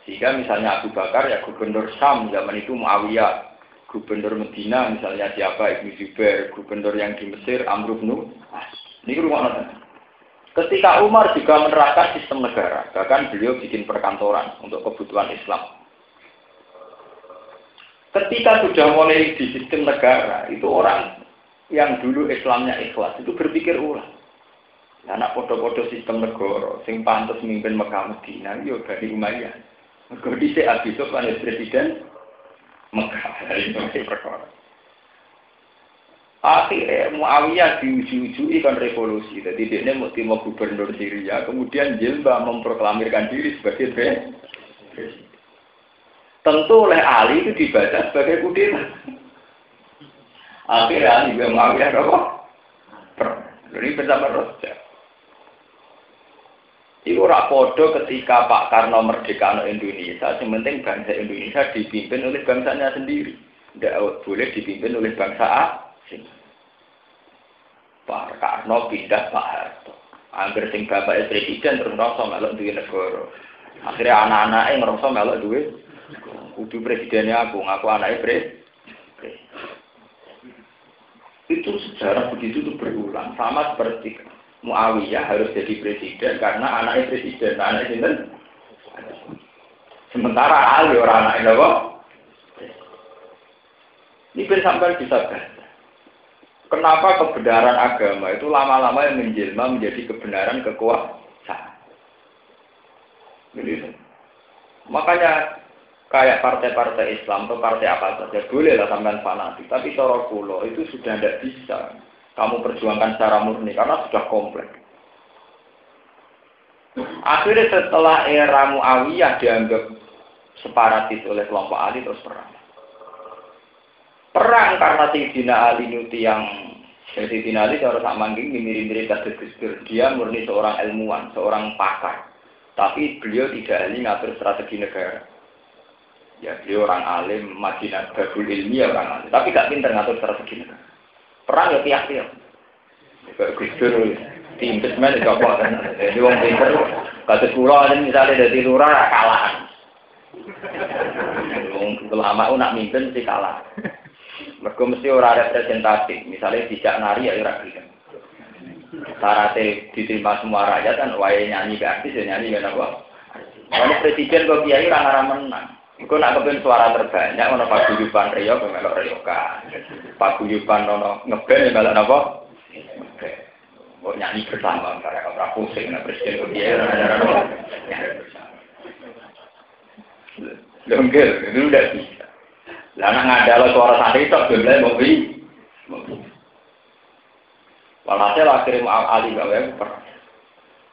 Sehingga misalnya Abu Bakar ya gubernur Syam zaman itu Muawiyah, gubernur Medina misalnya siapa Ibnu Zubair, gubernur yang di Mesir Amr bin As. Ini rumah. Ketika Umar juga menerapkan sistem negara, bahkan beliau bikin perkantoran untuk kebutuhan Islam. Ketika sudah mulai di sistem negara, itu orang yang dulu Islamnya ikhlas itu berpikir ulang. Anak podo-podo sistem negara, sing pantes mimpin Mekah Medina, yo Bani Umayyah. Mergo dhisik Abi Sufyan presiden Mekah dari perkara. Akhirnya Muawiyah diuji-uji kan revolusi. Jadi dia mau gubernur Syria, kemudian Jilbab memproklamirkan diri sebagai presiden. Tentu oleh Ali itu dibaca sebagai kudeta. Akhirnya Ali juga Muawiyah apa? Ini bersama Raja. Itu rapodo ketika Pak Karno merdeka Indonesia, sementing bangsa Indonesia dipimpin oleh bangsanya sendiri. Tidak boleh dipimpin oleh bangsa asing. Pak Karno pindah Pak Harto. Angger sing bapak presiden terus ngerasa melok duwe negara. Akhirnya anak-anaknya ngerasa melok duwe. Kudu presidennya aku, ngaku anaknya presiden. Itu sejarah begitu tuh berulang. Sama seperti Muawiyah harus jadi presiden karena anaknya presiden. Anaknya sinten? Sementara Ali orang anaknya apa? Ini sampai bisa baca. Kenapa kebenaran agama itu lama-lama yang menjelma menjadi kebenaran kekuasaan? Jadi, Makanya kayak partai-partai Islam atau partai apa saja boleh lah sampean fanatik, tapi cara kula itu sudah tidak bisa kamu perjuangkan secara murni karena sudah kompleks. Akhirnya setelah era Muawiyah dianggap separatis oleh kelompok Ali terus perang. Perang karena Sayyidina Ali nyuti yang Sayyidina Ali cara sak mangking mirip-mirip kados Gus Dur. Dia murni seorang ilmuwan, seorang pakar. Tapi beliau tidak ahli ngatur strategi negara. Ya, beliau orang alim, Madinah Babul Ilmi ya orang alim. Tapi gak pintar ngatur strategi negara. Perang ya piak-piak. Kayak Gus Dur, investment itu apa kan? Jadi orang pintar, kasus pulau ada misalnya dari lurah kalah. Ulama nak mimpin mesti kalah. Mereka mesti orang representatif. Misalnya dijak nari ya orang bilang. Syaratnya diterima semua rakyat kan, wae nyanyi ke artis ya nyanyi kan apa? Kalau presiden kok kiai orang menang. Iku nak kepen suara terbanyak, ono paguyuban Rio melok Riokan. Paguyuban ono ngeband melok napa? Ngeband. Kok nyanyi bersama karena ora pusing nek presiden kok kiai ora. Longgel, itu udah bisa. Lah nak ngadalo suara santri tok jumlahe mau pi. Walhasil akhirnya Ali gawe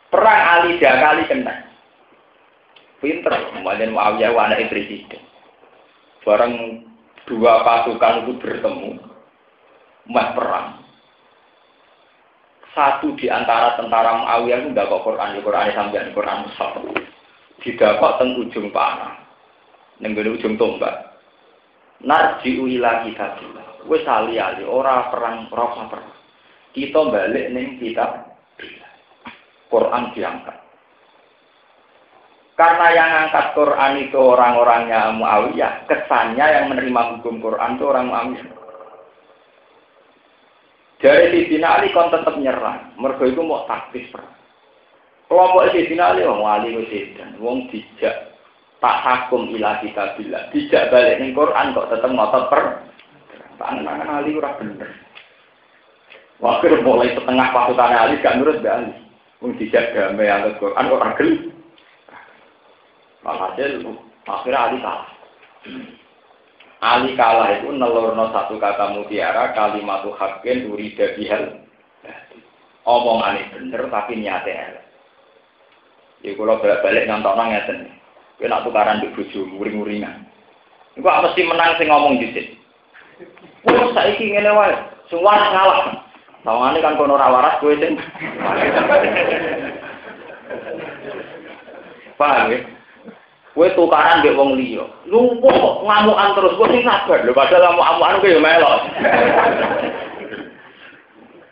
perang Ali 2 kali kena. Pinter, kemudian Muawiyah anak presiden. Bareng 2 pasukan itu bertemu, mas perang. Satu di antara tentara Muawiyah itu dapat Quran sampeyan Quran Mushaf. Didapat teng ujung panah. Ning ujung tombak. Narji'u ila kitabillah. Wis ali-ali ora perang, ora perang. Kita balik ning kitab Quran diangkat. Karena yang angkat Quran itu orang-orangnya Muawiyah, kesannya yang menerima hukum Quran itu orang Muawiyah. Dari Sayyidina Ali kon tetap nyerang, mergo itu mau taktis perang. Kelompok Sayyidina Ali wong wali wis edan, wong dijak tak hakum ila kitabillah, dijak balik ning Quran kok tetep ngotot perang. Tangan Ali ora bener. Waktu mulai setengah pasukan Ali gak nurut be Ali. Wong dijak damai anut Quran kok ora gelem. Hasil akhirnya Ali kalah. Ali kalah itu nelurno satu kata mutiara kalimatu haqqin urida bihal. Omongane bener tapi niate elek. Ya kula balik nyontokno ngeten. Kowe nak tukaran mbek bojomu muring-muringan. Iku mesti menang sing ngomong dhisik. Wes saiki ngene wae, sing waras ngalah. Tawangane kan kono ora waras kowe sing. Paham ya? Kowe tukaran mbek wong liya. Lumpuh kok ngamukan terus, kowe sing sabar lho padahal amuk-amukan kowe yo melok.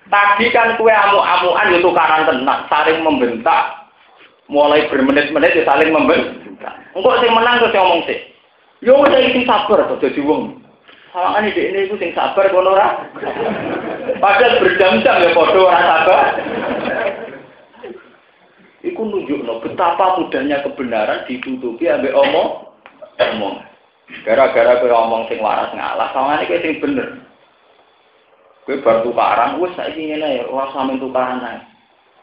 Tadi kan kowe amuk-amukan yo tukaran tenan, saling membentak. Mulai bermenit-menit ya saling membentak. Engko sing menang terus ngomong sih. Yo wis iki sabar to dadi wong. Sawangane dekne iku sing sabar kono ora. Padahal berjam-jam ya padha ora sabar. Iku nunjukno betapa mudahnya kebenaran ditutupi ambek omong. Gara-gara kowe omong sing waras ngalah, sawangane kowe sing bener. Kowe bar tukaran wis saiki ngene ya ora sampe tukaran ae.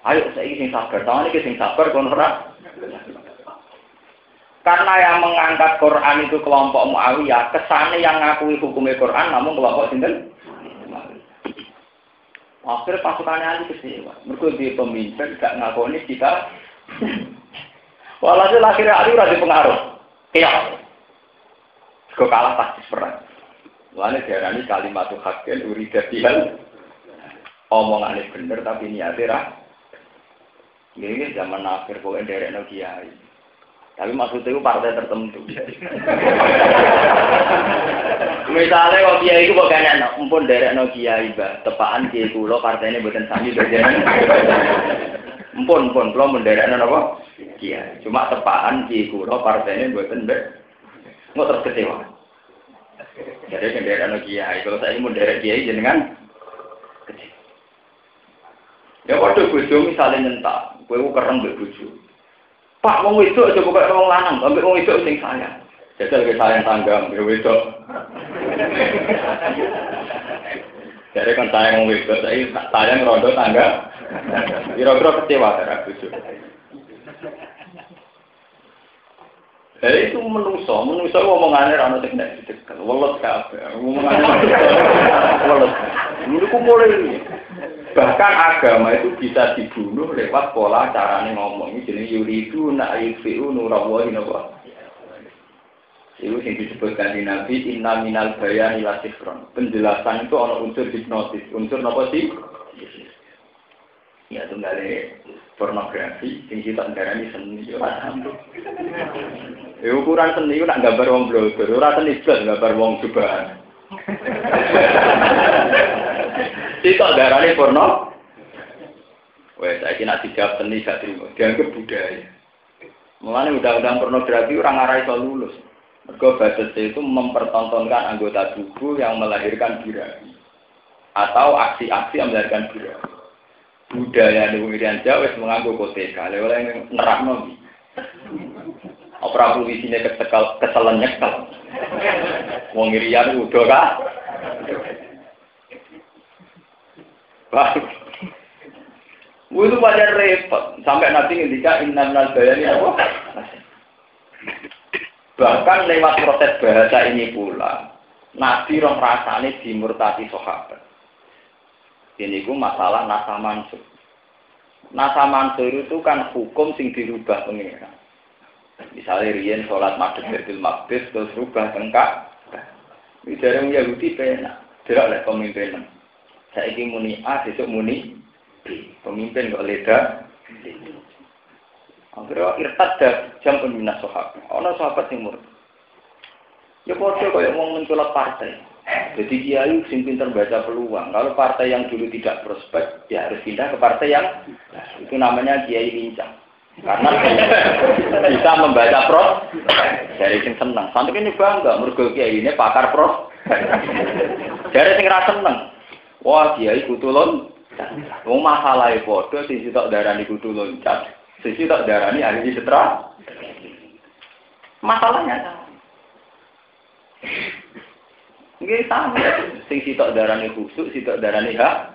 Ayo saiki sing sabar, sawangane kowe sing sabar kono ora. Karena yang mengangkat Quran itu kelompok Muawiyah, kesane yang ngakui hukumnya Quran namun kelompok sinten? Akhirnya pasukannya Ali kecewa. Mereka dia pemimpin gak ngakoni kita. Walhasil akhirnya Ali udah dipengaruh. Kiyak. Kau kalah pasti perang. Mulanya diarani kalimat haqqin urida bihal. Omongannya bener tapi niatnya ra. Ini zaman akhir pokoknya derek kiai. Tapi maksudnya itu partai tertentu. Misalnya kalau kiai itu bukan empun derek kiai bah, tepaan kiai kulo partainya bukan sami berjalan. Empun kalau menderek apa? Kiai. Cuma tepaan kiai kulo partainya bukan ber. Nggak terus kecewa. Jadi menderek kiai. Kalau saya menderek kiai jenengan kecewa. Ya waktu bojo misalnya nyentak, kowe kereng mbek bojo. Pak wong wedok aja kok wong lanang, ambek wong wedok sing sayang. Jajal ke sayang tangga mbek wedok. Jadi kan sayang wong wedok, saiki sayang rondo tangga. Kira-kira kecewa karo bojo. Itu menungso ngomongane ra ono sing nek dicekel. Welet kabeh. Ngomongane welet. Niku mulai. Bahkan agama itu bisa dibunuh lewat pola carane ngomong. Ini jenenge yuridu na'yufi'u nurallahi napa. Itu yang disebutkan di Nabi inna minal bayani la sifron. Penjelasan itu ana unsur hipnotis. Unsur napa sih? Ya tunggale pornografi sing kita ndarani seni yo paham. Ukuran seni ku nak gambar wong blogger, ora seni blas gambar wong cobaan. Kita ndarani porno. Wes saiki nak dijawab seni gak trimo, dianggap budaya. Mulane undang-undang pornografi ora ngarai iso lulus. Mergo batasnya itu mempertontonkan anggota tubuh yang melahirkan birahi atau aksi-aksi yang melahirkan birahi. Budaya di Irian Jawa menganggo koteka, oleh nerangno. Ora perlu isine keselen nyekel. Wong Irian udah kah? Wah. Itu wajar repot sampai nanti ngendika innal bayani apa? Bahkan lewat proses bahasa ini pula Nabi roh rasane dimurtati sahabat. Ini ku masalah nasa mansur. Nasa mansur itu kan hukum sing dirubah pengiran. Misalnya riyen sholat maghrib Baitul Maqdis terus rubah tengkak. Ini dari orang Yahudi penak. Tidak oleh pemimpin. Saya ini muni A, besok muni B. Pemimpin kok leda. Akhirnya irtad dah jam pembina sahabat. Ada sahabat yang murtad. Ya bodoh kayak mau mencolok partai. Jadi kiai sing pintar baca peluang. Kalau partai yang dulu tidak prospek, ya harus pindah ke partai yang itu namanya kiai lincah. Karena bisa membaca dari sing seneng. Santri ini bangga, mergo kiai ini pakar dari sing ra seneng. Wah kiai kutulun. Wong masalahe padha sing sitok darani kudu loncat, sing sitok darani ahli setra. Masalahnya sama. Nggih sama, sing sitok darani khusuk, sitok darani hak.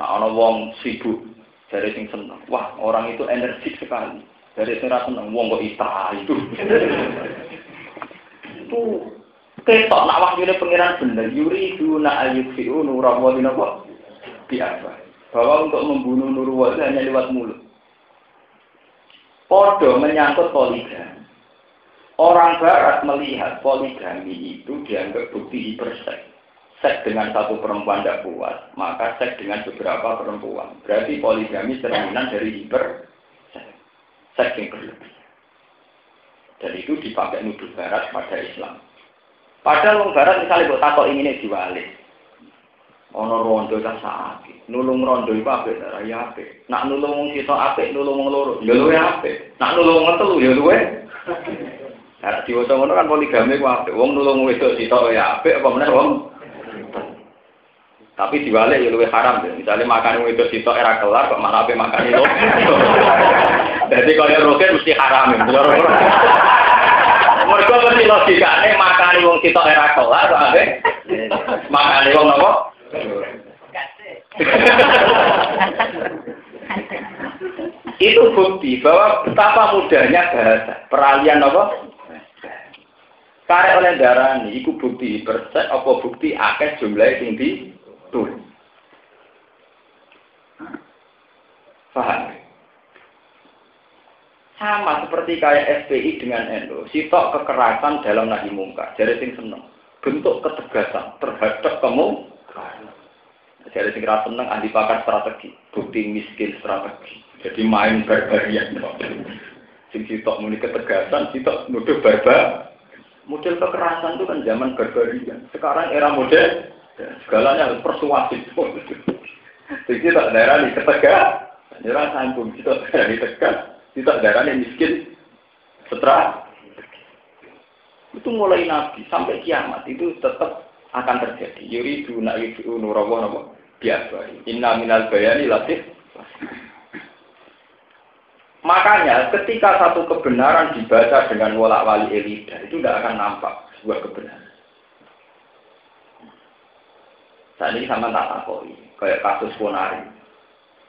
Nah ana wong sibuk, jare sing seneng. Wah, orang itu energik sekali. Jare sing ra seneng wong kok ita itu. Itu ketok nak wahyune pangeran bener, yuridu na ayyufi'u nurallahi napa? Biasa. Bahwa untuk membunuh Nurul hanya lewat mulut. Podo menyangkut poligami. Orang Barat melihat poligami itu dianggap bukti hiperseks. Seks dengan satu perempuan tidak puas, maka seks dengan beberapa perempuan. Berarti poligami cerminan dari hiperseks. Seks yang berlebih. Dan itu dipakai nuduh Barat pada Islam. Padahal orang Barat misalnya buat takut ingin diwalik. Ono rondo tak sakit, nulung rondo itu apik, ya apik. Nak nulung wong sitok apik, nulung wong loro, ya luwe apik. Nak nulung wong telu ya luwe. Nah, diwaca ngono kan poligami ku apik. Wong nulung wedok sitok ya apik apa meneh wong. Tapi diwalik ya luwe haram ya. Misale makan wedok sitok era kelar kok malah apik makan itu. Jadi kalau roket mesti haram ya. Mergo mesti logikane makan wong sitok era kelar kok apik. Makan wong napa? Itu bukti bahwa betapa mudahnya bahasa peralihan apa? Karek oleh darani, itu bukti persek apa bukti akeh jumlah tinggi tuh. Paham? Sama seperti kayak FPI dengan NU, sitok kekerasan dalam nahi mungkar, jadi sing seneng. Bentuk ketegasan terhadap kamu. Jadi sing ra seneng ahli pakar strategi, bukti miskin strategi. Jadi main barbarian. Sing sitok muni ketegasan, sitok nuduh barbar. Model kekerasan itu kan zaman barbarian. Sekarang era modern, segalanya harus persuasif. Jadi tak daerah di ketegasan, nyerah sanggung, sitok daerah di tegas, sitok daerah di miskin strategi. Itu mulai Nabi sampai kiamat itu tetap akan terjadi. Yuridu na'yufi'u nurallahi biasa. Inna minal bayani latif. Makanya ketika satu kebenaran dibaca dengan wolak-walik elida itu tidak akan nampak sebuah kebenaran. Saat ini sama tak takoi, kayak kasus Ponari.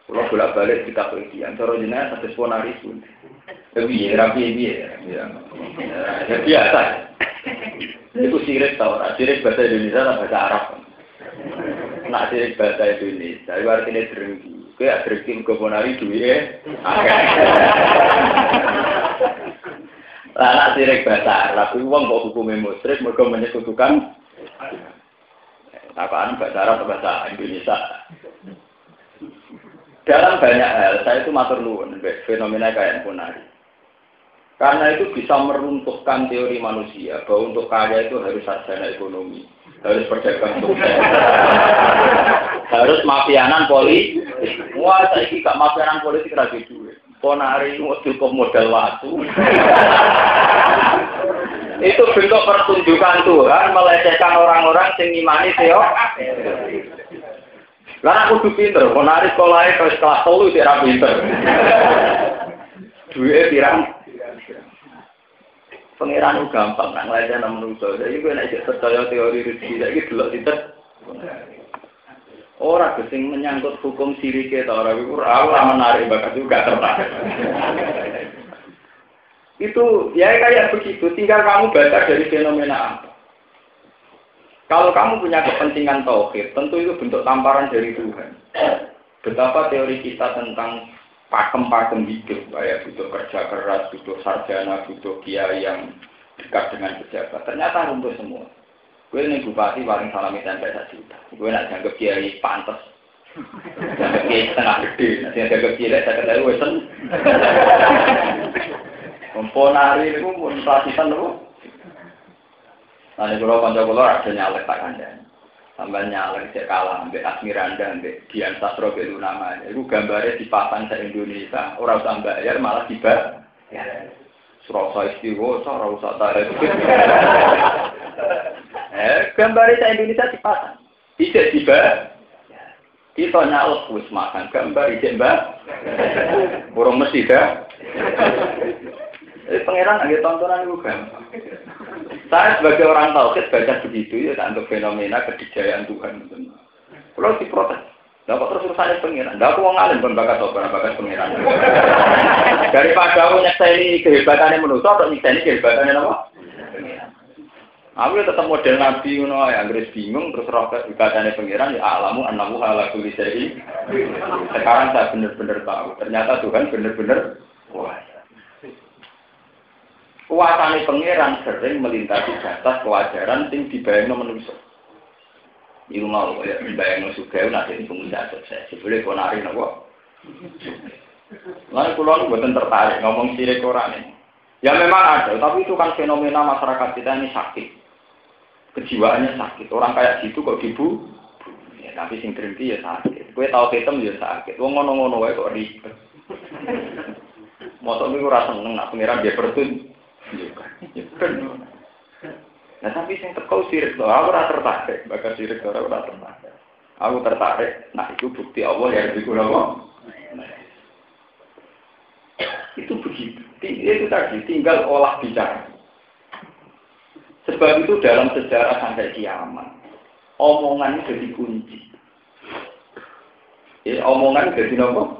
Kalau bolak-balik kita pergi, antara jenayah kasus Ponari pun. Rapi. Biasa. Itu sirik tau, sirik bahasa Indonesia atau bahasa Arab. Nak sirik bahasa Indonesia, itu artinya drengki. Kayak drengki keponari duit nak sirik bahasa Arab, itu orang kok hukumnya musyrik, mereka menyekutukan. Apaan bahasa Arab atau bahasa Indonesia? Dalam banyak hal, saya itu matur nuwun fenomena kayak ponari. Karena itu bisa meruntuhkan teori manusia bahwa untuk kaya itu harus sarjana ekonomi, harus berdagang sukses, harus mafianan politik. Wah, saya gak mafianan politik lagi duit. Ponari cukup modal waktu. Itu bentuk pertunjukan Tuhan melecehkan orang-orang yang ngimani teori. Lah aku kudu pinter, ponari sekolahnya kelas 3 tidak pinter. Duit pirang. Pengiran itu gampang, nang lainnya nang manusia. Jadi gue nak percaya teori rezeki, jadi delok tidak. Orang gesing menyangkut hukum sirik itu orang itu menarik bakat juga tertarik. Itu ya kayak begitu. Tinggal kamu baca dari fenomena apa. Kalau kamu punya kepentingan tauhid, tentu itu bentuk tamparan dari Tuhan. Betapa teori kita tentang pakem-pakem hidup, kayak butuh kerja keras, butuh sarjana, butuh kiai yang dekat dengan pejabat. Ternyata runtuh semua. Gue ini bupati paling salami sampai 1 juta. Gue nak dianggap kiai pantas, dianggap kiai setengah gede, nanti dianggap kiai saya ketahui wesen. Komponari itu pun pelatihan itu. Nanti kalau kanca-kanca ada nyalek tak kandang. Tambah nyalek cek kalah, ambil Asmiranda, ambil Dian Sastro Belu namanya. Itu gambarnya dipasang se Indonesia. Orang usah bayar malah dibayar. Surasa istiwa, orang usah tarik. Gambarnya se Indonesia dipasang. Tidak dibayar. Kita nyalek wis makan gambar ijek mbak. Burung mesti dah. Pangeran lagi tontonan itu gampang. Saya sebagai orang tauhid baca begitu ya untuk fenomena kedijayaan Tuhan. Kalau diprotes, dapat terus urusannya pengiran. Dah aku mau ngalim pun bakat pengiran. Daripada aku nyekseni kehebatannya manusia atau nyekseni kehebatannya apa? Aku tetap model Nabi Yunus yang Inggris bingung terus roket kehebatannya pengiran ya alamu annahu ala kulli syai'in. Sekarang saya benar-benar tahu. Ternyata Tuhan benar-benar kuasa. Kuasane pangeran sering melintasi batas kewajaran sing dibayangno manusia. Iku mau ya dibayangno sugih nek ing pengusaha sukses. Sebule ponari napa? Lalu kula mboten tertarik ngomong sirik ora nih. Ya memang ada, tapi itu kan fenomena masyarakat kita ini sakit. Kejiwaannya sakit. Orang kayak gitu kok dibu. Ya tapi sing drengki ya sakit. Kowe tau ketem ya sakit. Wong ngono-ngono wae kok ribet. Motor niku ora seneng nek pangeran dia pertun. Nah tapi yang tekau sirik, aku ora tertarik, bakal sirik ora tertarik. Aku tertarik, nah itu bukti Allah yang digunakan. Itu begitu, itu tadi tinggal olah bicara. Sebab itu dalam sejarah sampai kiamat, omongan jadi kunci. Omongan jadi apa?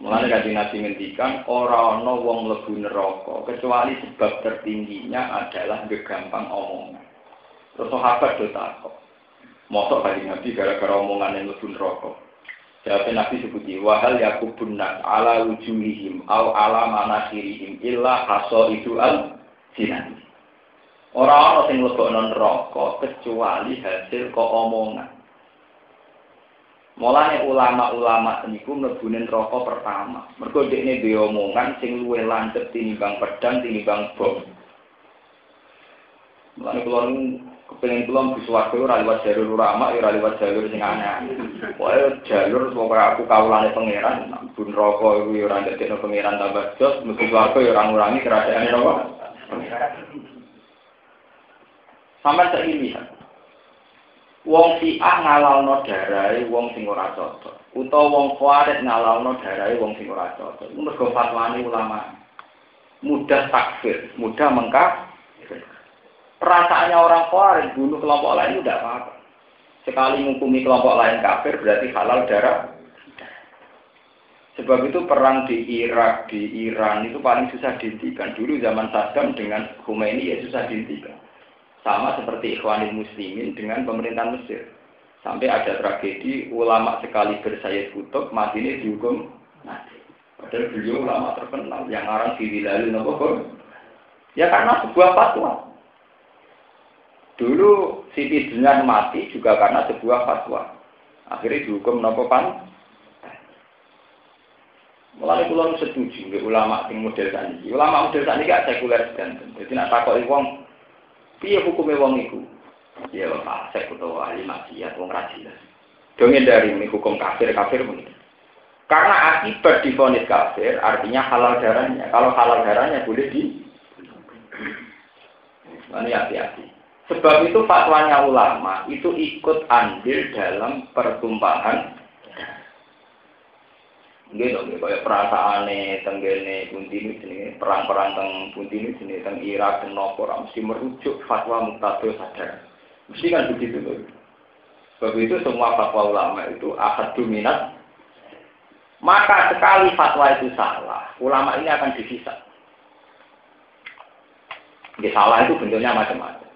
Mulane kanjeng Nabi ngendikan ora ana wong mlebu neraka kecuali sebab tertingginya adalah gegampang omongan. Terus sahabat do takok. Mosok kanjeng Nabi gara-gara omongan yang mlebu neraka. Jawab Nabi sebuti wa hal yakubun nas ala wujuhihim au ala manasirihim illa hasaidu al jinan. Ora ana sing mlebu neraka kecuali hasil kok omongan. Mulane ulama-ulama niku mlebune neraka pertama. Mergo dekne dhewe omongan sing luwih landhep tinimbang pedang tinimbang bom. Mulane kula kepengin kula mlebu swarga ora liwat jalur ulama, ora liwat jalur sing aneh. Pokoke jalur pokoke aku kawulane pangeran, mlebu neraka iku ora ndadekno pangeran tambah jos, mlebu swarga ya ora ngurangi kerajaane neraka. Sampai saiki wong Syiah ngalalno darahe wong sing ora cocok, utawa wong Khawarij ngalalno darahe wong sing ora cocok. Iku mergo fatwane ulama. Mudah takfir, mudah mengkafir. Perasaannya orang Khawarij bunuh kelompok lain itu tidak apa-apa. Sekali menghukumi kelompok lain kafir berarti halal darah. Sebab itu perang di Irak, di Iran itu paling susah dihentikan. Dulu zaman Saddam dengan Khomeini ya susah dihentikan. Sama seperti Ikhwanul Muslimin dengan pemerintahan Mesir. Sampai ada tragedi ulama sekali Sayyid Qutb mati ini dihukum mati. Padahal beliau ulama terkenal yang orang diwilalin ya karena sebuah fatwa. Dulu Siti Dinar mati juga karena sebuah fatwa. Akhirnya dihukum nopo pan. Mulai kula setuju nggih ulama sing model saniki. Ulama model saniki gak sekuler sedanten. Dadi nek takoki wong piye hukume wong iku? Ya fasik utawa ahli maksiat wong ra jelas. Donge dari hukum kafir pun. Karena akibat divonis kafir artinya halal darahnya. Kalau halal darahnya boleh di ini hati-hati. Sebab itu fatwanya ulama itu ikut andil dalam pertumpahan. Nggih dong, kayak perasaane tenggene Puntini jenenge perang-perang teng Puntini jenenge teng Irak teng nopo mesti merujuk fatwa Muqtada Sadar. Mesti kan begitu loh. Sebab itu semua fatwa ulama itu ahadu minat. Maka sekali fatwa itu salah, ulama ini akan disisa. Nggih salah itu bentuknya macam-macam.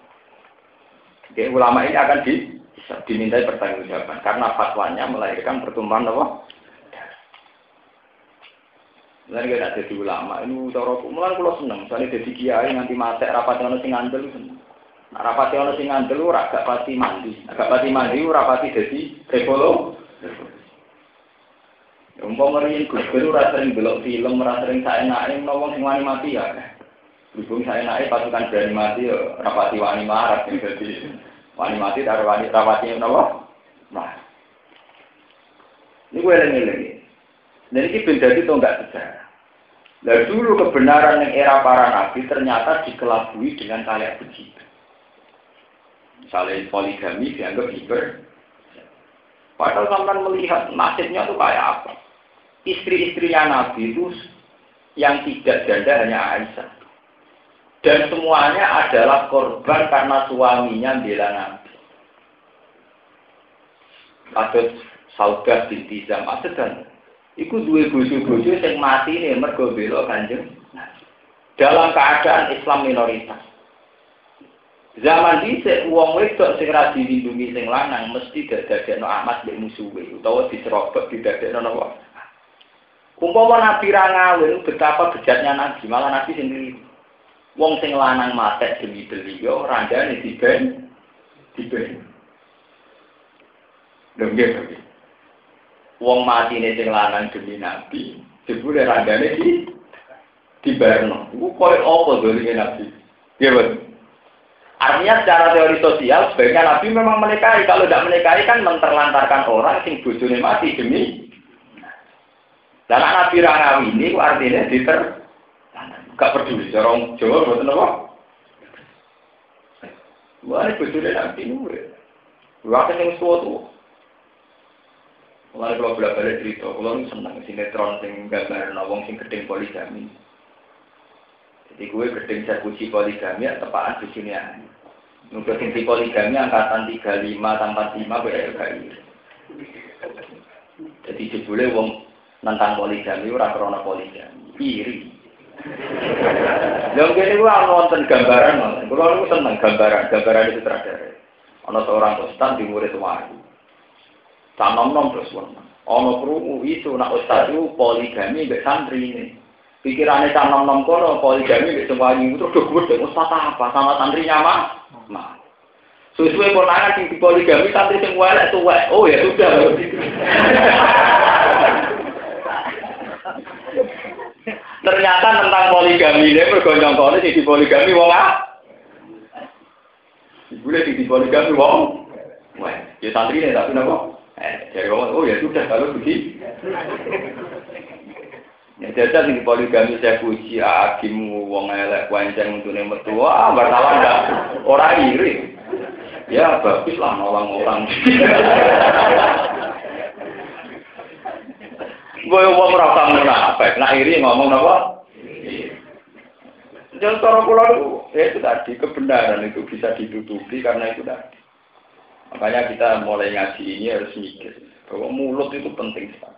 Nggih ulama ini akan dimintai pertanggungjawaban karena fatwanya melahirkan pertumpahan apa? Mulai kita jadi ulama, ini cara mulai kalau seneng, misalnya jadi kiai nanti mati rapat yang sing ngandel seneng. Nah, rapat yang sing ngandel agak pasti mandi rapati jadi rekolo. Umpama meriyen Gus ora sering belok film, ora sering saenake wong sing wani mati ya. Berhubung saenake pasukan berani mati ya rapati wani marat jadi wani mati karo wani rapati napa? Nah. Ini gue eling-eling. Dan ini beda itu enggak sejarah. Nah dulu kebenaran yang era para nabi ternyata dikelabui dengan kayak begitu. Misalnya poligami dianggap hiper. Padahal sampai melihat nasibnya itu kayak apa. Istri-istrinya nabi itu yang tidak janda hanya Aisyah. Dan semuanya adalah korban karena suaminya bela nabi. Kasus Saudah binti Zam'ah sedang. Iku duwe bojo-bojo sing mati nih mergo bela Kanjeng. Dalam keadaan Islam minoritas. Zaman dhisik wong wedok sing ra dilindungi sing lanang mesti dadekno amat mbek musuhe utawa diserobot didadekno napa. Umpama Nabi ra ngawin betapa bejatnya Nabi, malah Nabi sendiri. Wong sing lanang matek demi beliau randane diben. Lho nggih. Wong mati ini sing lanang demi Nabi, jebule randane dibarno. Iku koyo apa dolime Nabi? Nggih, Bos. Artinya secara teori sosial sebaiknya Nabi memang menikahi. Kalau tidak menikahi kan menterlantarkan orang sing bojone mati demi. Dan Nabi ra ngawini ku artinya gak peduli cara Jawa mboten apa. Wah, bojone Nabi nuwe. Wae sing suatu. Mulai kalau bolak-balik cerita, kalau senang sinetron sing gambar wong sing gedeng poligami. Jadi gue gedeng eksekusi poligami ya tepaan di sini ya. Untuk sing poligami angkatan 35 tambah 5 kayak kayak. Jadi jebule wong nentang poligami ora krana poligami, iri. Lha ngene kuwi wonten gambaran, kula niku seneng gambaran itu terakhir. Ana seorang ustaz di murid wahyu. Nom terus wong. Ana krungu isu nak ustaz itu poligami mbek santri ini. Pikirane nom kono poligami mbek semwani terus do gedhe ustaz apa sama santrinya mah. Suwe-suwe konangan sing poligami santri sing elek tuwek. Oh ya sudah. Ternyata tentang poligami ini mergo nyongkone sing dipoligami wong Boleh sing dipoligami wong. Wah, ya santri ini tapi napa? Jadi oh ya sudah kalau begitu. Ya jajal sing poligami saya puji akimu wong elek wanceng untune metu. Wah, wartawan enggak ora iri. Ya baguslah nolong orang. Gue wong ora usah munafik, nak iri ngomong napa? Jangan cara kula itu tadi kebenaran itu bisa ditutupi karena itu tadi. Makanya kita mulai ngaji ini harus mikir bahwa mulut itu penting sekali.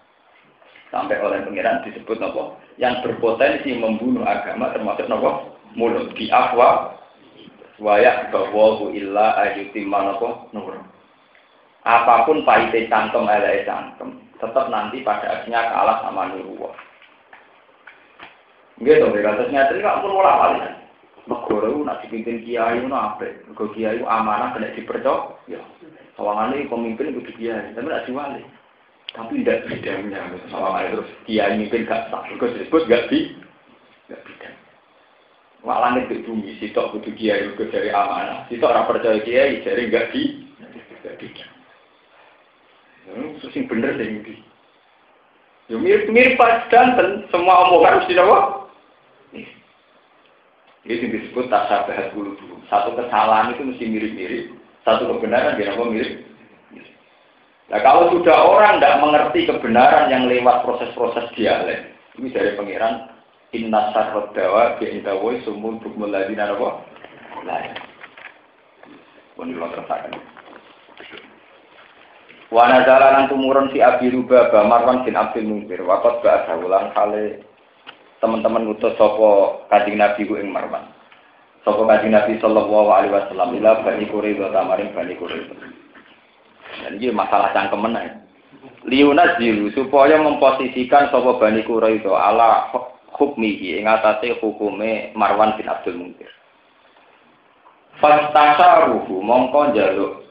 Sampai oleh pengiran disebut nopo yang berpotensi membunuh agama termasuk nopo mulut di afwa wayak bawahu illa ayyutimma nopo nur. Apapun pahitnya cangkem elek cangkem, tetap nanti pada akhirnya kalah sama nurullah. Gitu, kasusnya itu nggak perlu lawalnya. Negara itu nak dipimpin kiai itu apa? Negara kiai itu amanah kena dipercaya. Ya, sawangannya pemimpin itu kiai, tapi tidak diwali. Tapi tidak bidangnya, sawangannya terus kiai mimpin gak sah. Negara disebut gak bidang. Walangnya di bumi, sitok butuh kiai itu dari amanah. Sitok orang percaya kiai dari gak bidang. Terus yang bener deh ini. Ya mirip pas danten, semua omongan mesti apa? Ini disebut tasyabahat bulu. Satu kesalahan itu mesti mirip-mirip, satu kebenaran dia apa mirip. Nah kalau sudah orang tidak mengerti kebenaran yang lewat proses-proses dialek, ini dari pengiran inna sarrad dawa bi'indawai sumun bukmul ladina apa? Lain. Pun lo tersakan. Wana jalanan tumurun si Abi Lubabah Marwan bin Abdul Munzir wakot bahasa ulang kali teman-teman utus sopo Kanjeng Nabi ku ing Marwan. Sopo Kanjeng Nabi sallallahu alaihi wasallam ila Bani Quraidah tamaring Bani Quraidah. Dan ini masalah cangkemen ae. Liunas dilu supaya memposisikan sopo Bani Quraidah ala hukmihi ing atase hukume Marwan bin Abdul Munzir. Fastasaruhu mongko njaluk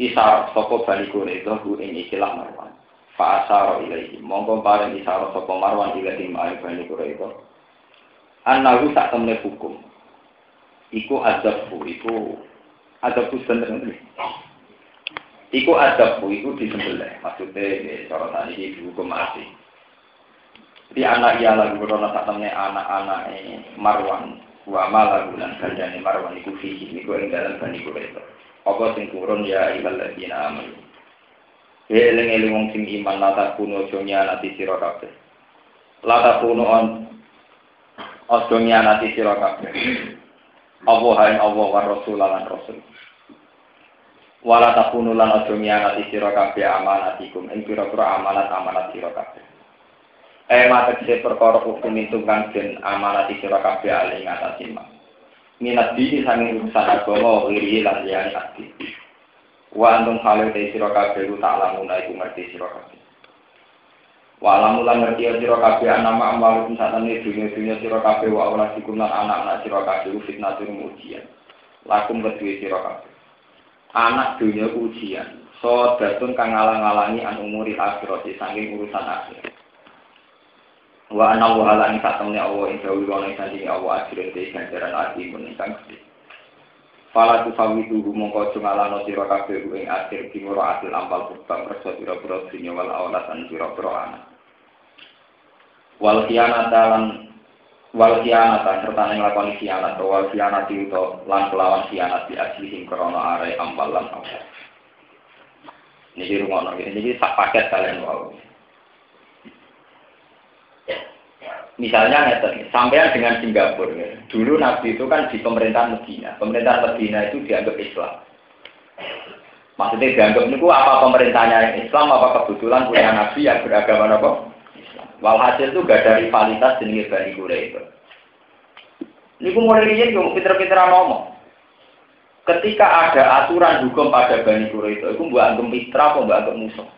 isar sapa Bani Quraidah ku ing istilah Marwan. Fa asara ilaihi monggo paring isar sapa Marwan ilaihi ma'al Bani Quraidah. Anahu sak temne hukum. Iku azabku sebenarnya. Iku azabku iku disembelih. Maksudnya cara tadi dihukum mati. Di anak ia lagu berona sak temne anak-anak Marwan wa malagu lan kandhane Marwan iku fihi iku ing dalam Bani Quraidah. Apa sing turun ya ibal ladina aman. Eling-eling wong sing iman lata kuno jonya nati sira kabeh. Lata kuno on ojonya nati sira kabeh. Allah hain Allah wa rasul lan rasul. Wala takunu lan ojonya nati sira kabeh amanatikum ing pira-pira amanat sira kabeh. Mate perkara hukum itu kang den amanati sira kabeh ali ngatasima. Minat diri sanging urusan agama iri lan liyane ati. Wa antum khale te sira kabeh ku tak lamuna iku ngerti sira kabeh. Wa lamun lan ngerti sira kabeh nama amalun satane dunya sira kabeh wa ora sikum lan anak-anak sira kabeh fitnah ujian. Lakum kedue sira kabeh. Anak dunya ujian. So datun kang ngalang-alangi an umuri akhirat sanging urusan akhirat. Wa ana wa ala ing satemene Allah ing dawuh ana ing Allah ajrun te ganjaran ati menika gede. Fala tu fawidu mongko jungalano sira kabeh ing akhir timura asil ampal kubang kerja pira-pira dunya wal awlatan pira-pira anak. Wal khianatan serta nglakoni khianat wal khianati uta lan kelawan khianat di asli krana are ampal lan awlat. Niki rumono iki sak paket kalian wae. Misalnya sampai dengan Singapura, ya. Dulu Nabi itu kan di pemerintahan Medina. Pemerintahan Medina itu dianggap Islam. Maksudnya dianggap itu apa pemerintahnya Islam, apa kebetulan punya Nabi yang beragama apa? Islam. Walhasil itu gak ada rivalitas jenis Bani Quraidah. Ini aku mulai lihat, aku pinter-pinteran ngomong. Ketika ada aturan hukum pada Bani Quraidah, aku buat anggap mitra atau buat anggap musuh.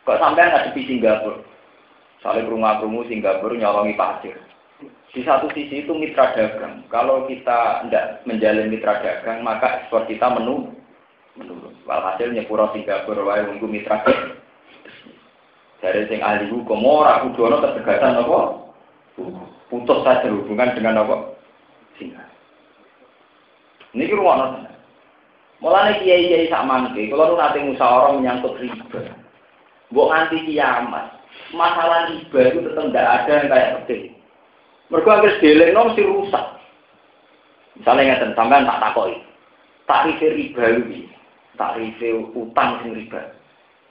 Kok sampai ngadepi Singapura? Soalnya rumah-rumah Singapura nyolongi pasir. Di satu sisi itu mitra dagang. Kalau kita tidak menjalin mitra dagang, maka ekspor kita menurun. Walhasil nyepuro Singapura wae nunggu mitra dagang. Dari sing ahli hukum ora kudu ana ketegasan apa? Putus saja hubungan dengan apa? Singapura. Niki rumono. Mulane kiai-kiai sak mangke, kalau nate musyawarah menyangkut riba. Mbok nganti kiamat. Masalah riba itu tetap tidak ada yang kayak penting. Mereka harus dilengno mesti rusak. Misalnya ngeten sampean tak takoki. Tarif riba iki, tarif utang sing riba.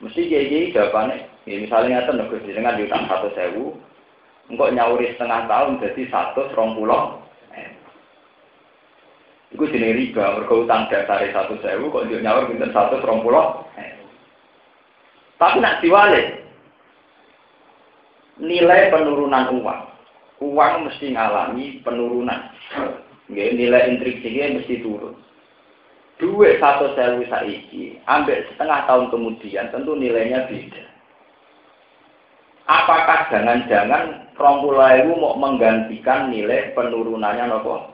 Mesti kiai jawabane, ya misalnya ngeten nek jenengan diutang 100.000, engko nyauri setengah tahun jadi 120. Iku jenenge riba, mergo utang dasare 100.000 kok dia nyaur pinten 120. Tapi nak diwale nilai penurunan uang. Uang mesti ngalami penurunan. Nilai intrinsiknya mesti turun. Duit 100.000 saiki, ambil setengah tahun kemudian tentu nilainya beda. Apakah jangan-jangan 20.000 mau menggantikan nilai penurunannya nopo?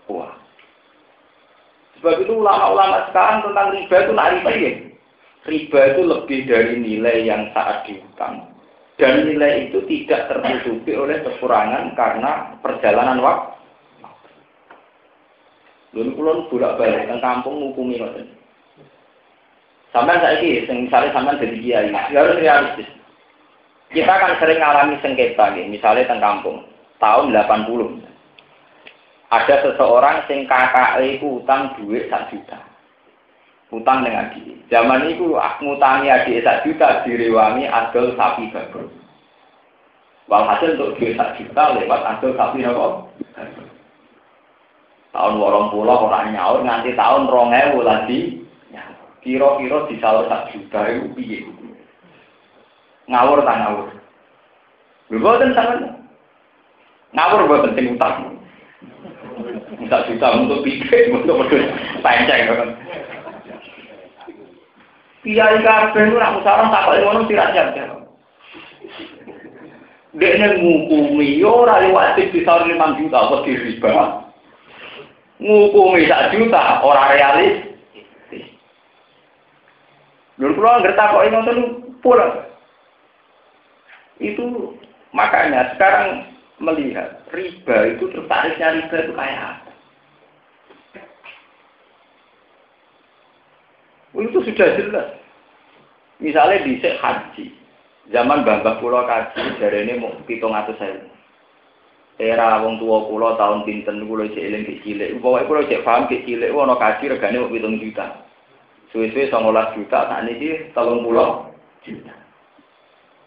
Uang. Sebab itu ulama-ulama sekarang tentang riba itu nak riba ya. Riba itu lebih dari nilai yang saat dihutang. Dan nilai itu tidak tertutupi oleh kekurangan karena perjalanan waktu. Dulu kulon bolak-balik teng kampung ngukumi ngoten. Sampai saiki misalnya sampean jadi kiai, harus realistis. Kita kan sering ngalami sengketa nih, misalnya teng kampung tahun 80. Ada seseorang sing kakake iku utang duit 1 juta. Utang dengan adik. Zaman itu ngutangi adik 1 juta direwangi adol sapi bagus. Walhasil untuk duit 1 juta lewat adol sapi apa? Tahun 80 orang nyaur nganti tahun 2000 lagi. Kira-kira disaur 1 juta itu piye? Ngawur tak ngawur. Mboten sampean. Ngawur mboten sing utang. 1 juta untuk pikir untuk pancing kan. Kiai kabeh ora musyawarah tak kok ngono sirat-sirat. Dekne ngukumi yo ora liwat disaur 5 juta apa diriba. Ngukumi 1 juta ora realis. Lur kula ngerti kok ngoten pulang. Itu makanya sekarang melihat riba itu terus tarifnya riba itu kayak apa? Itu sudah jelas. Misalnya di haji, zaman Mbah Pulau kaji dari ini mau 700.000. Era wong tua pulau tahun pinten pulau cek eling kecil. Pokoknya pulau cek paham kecil. Wono kaji regane mau 7 juta. Suwe-suwe 19 juta. Saat ini 30 juta.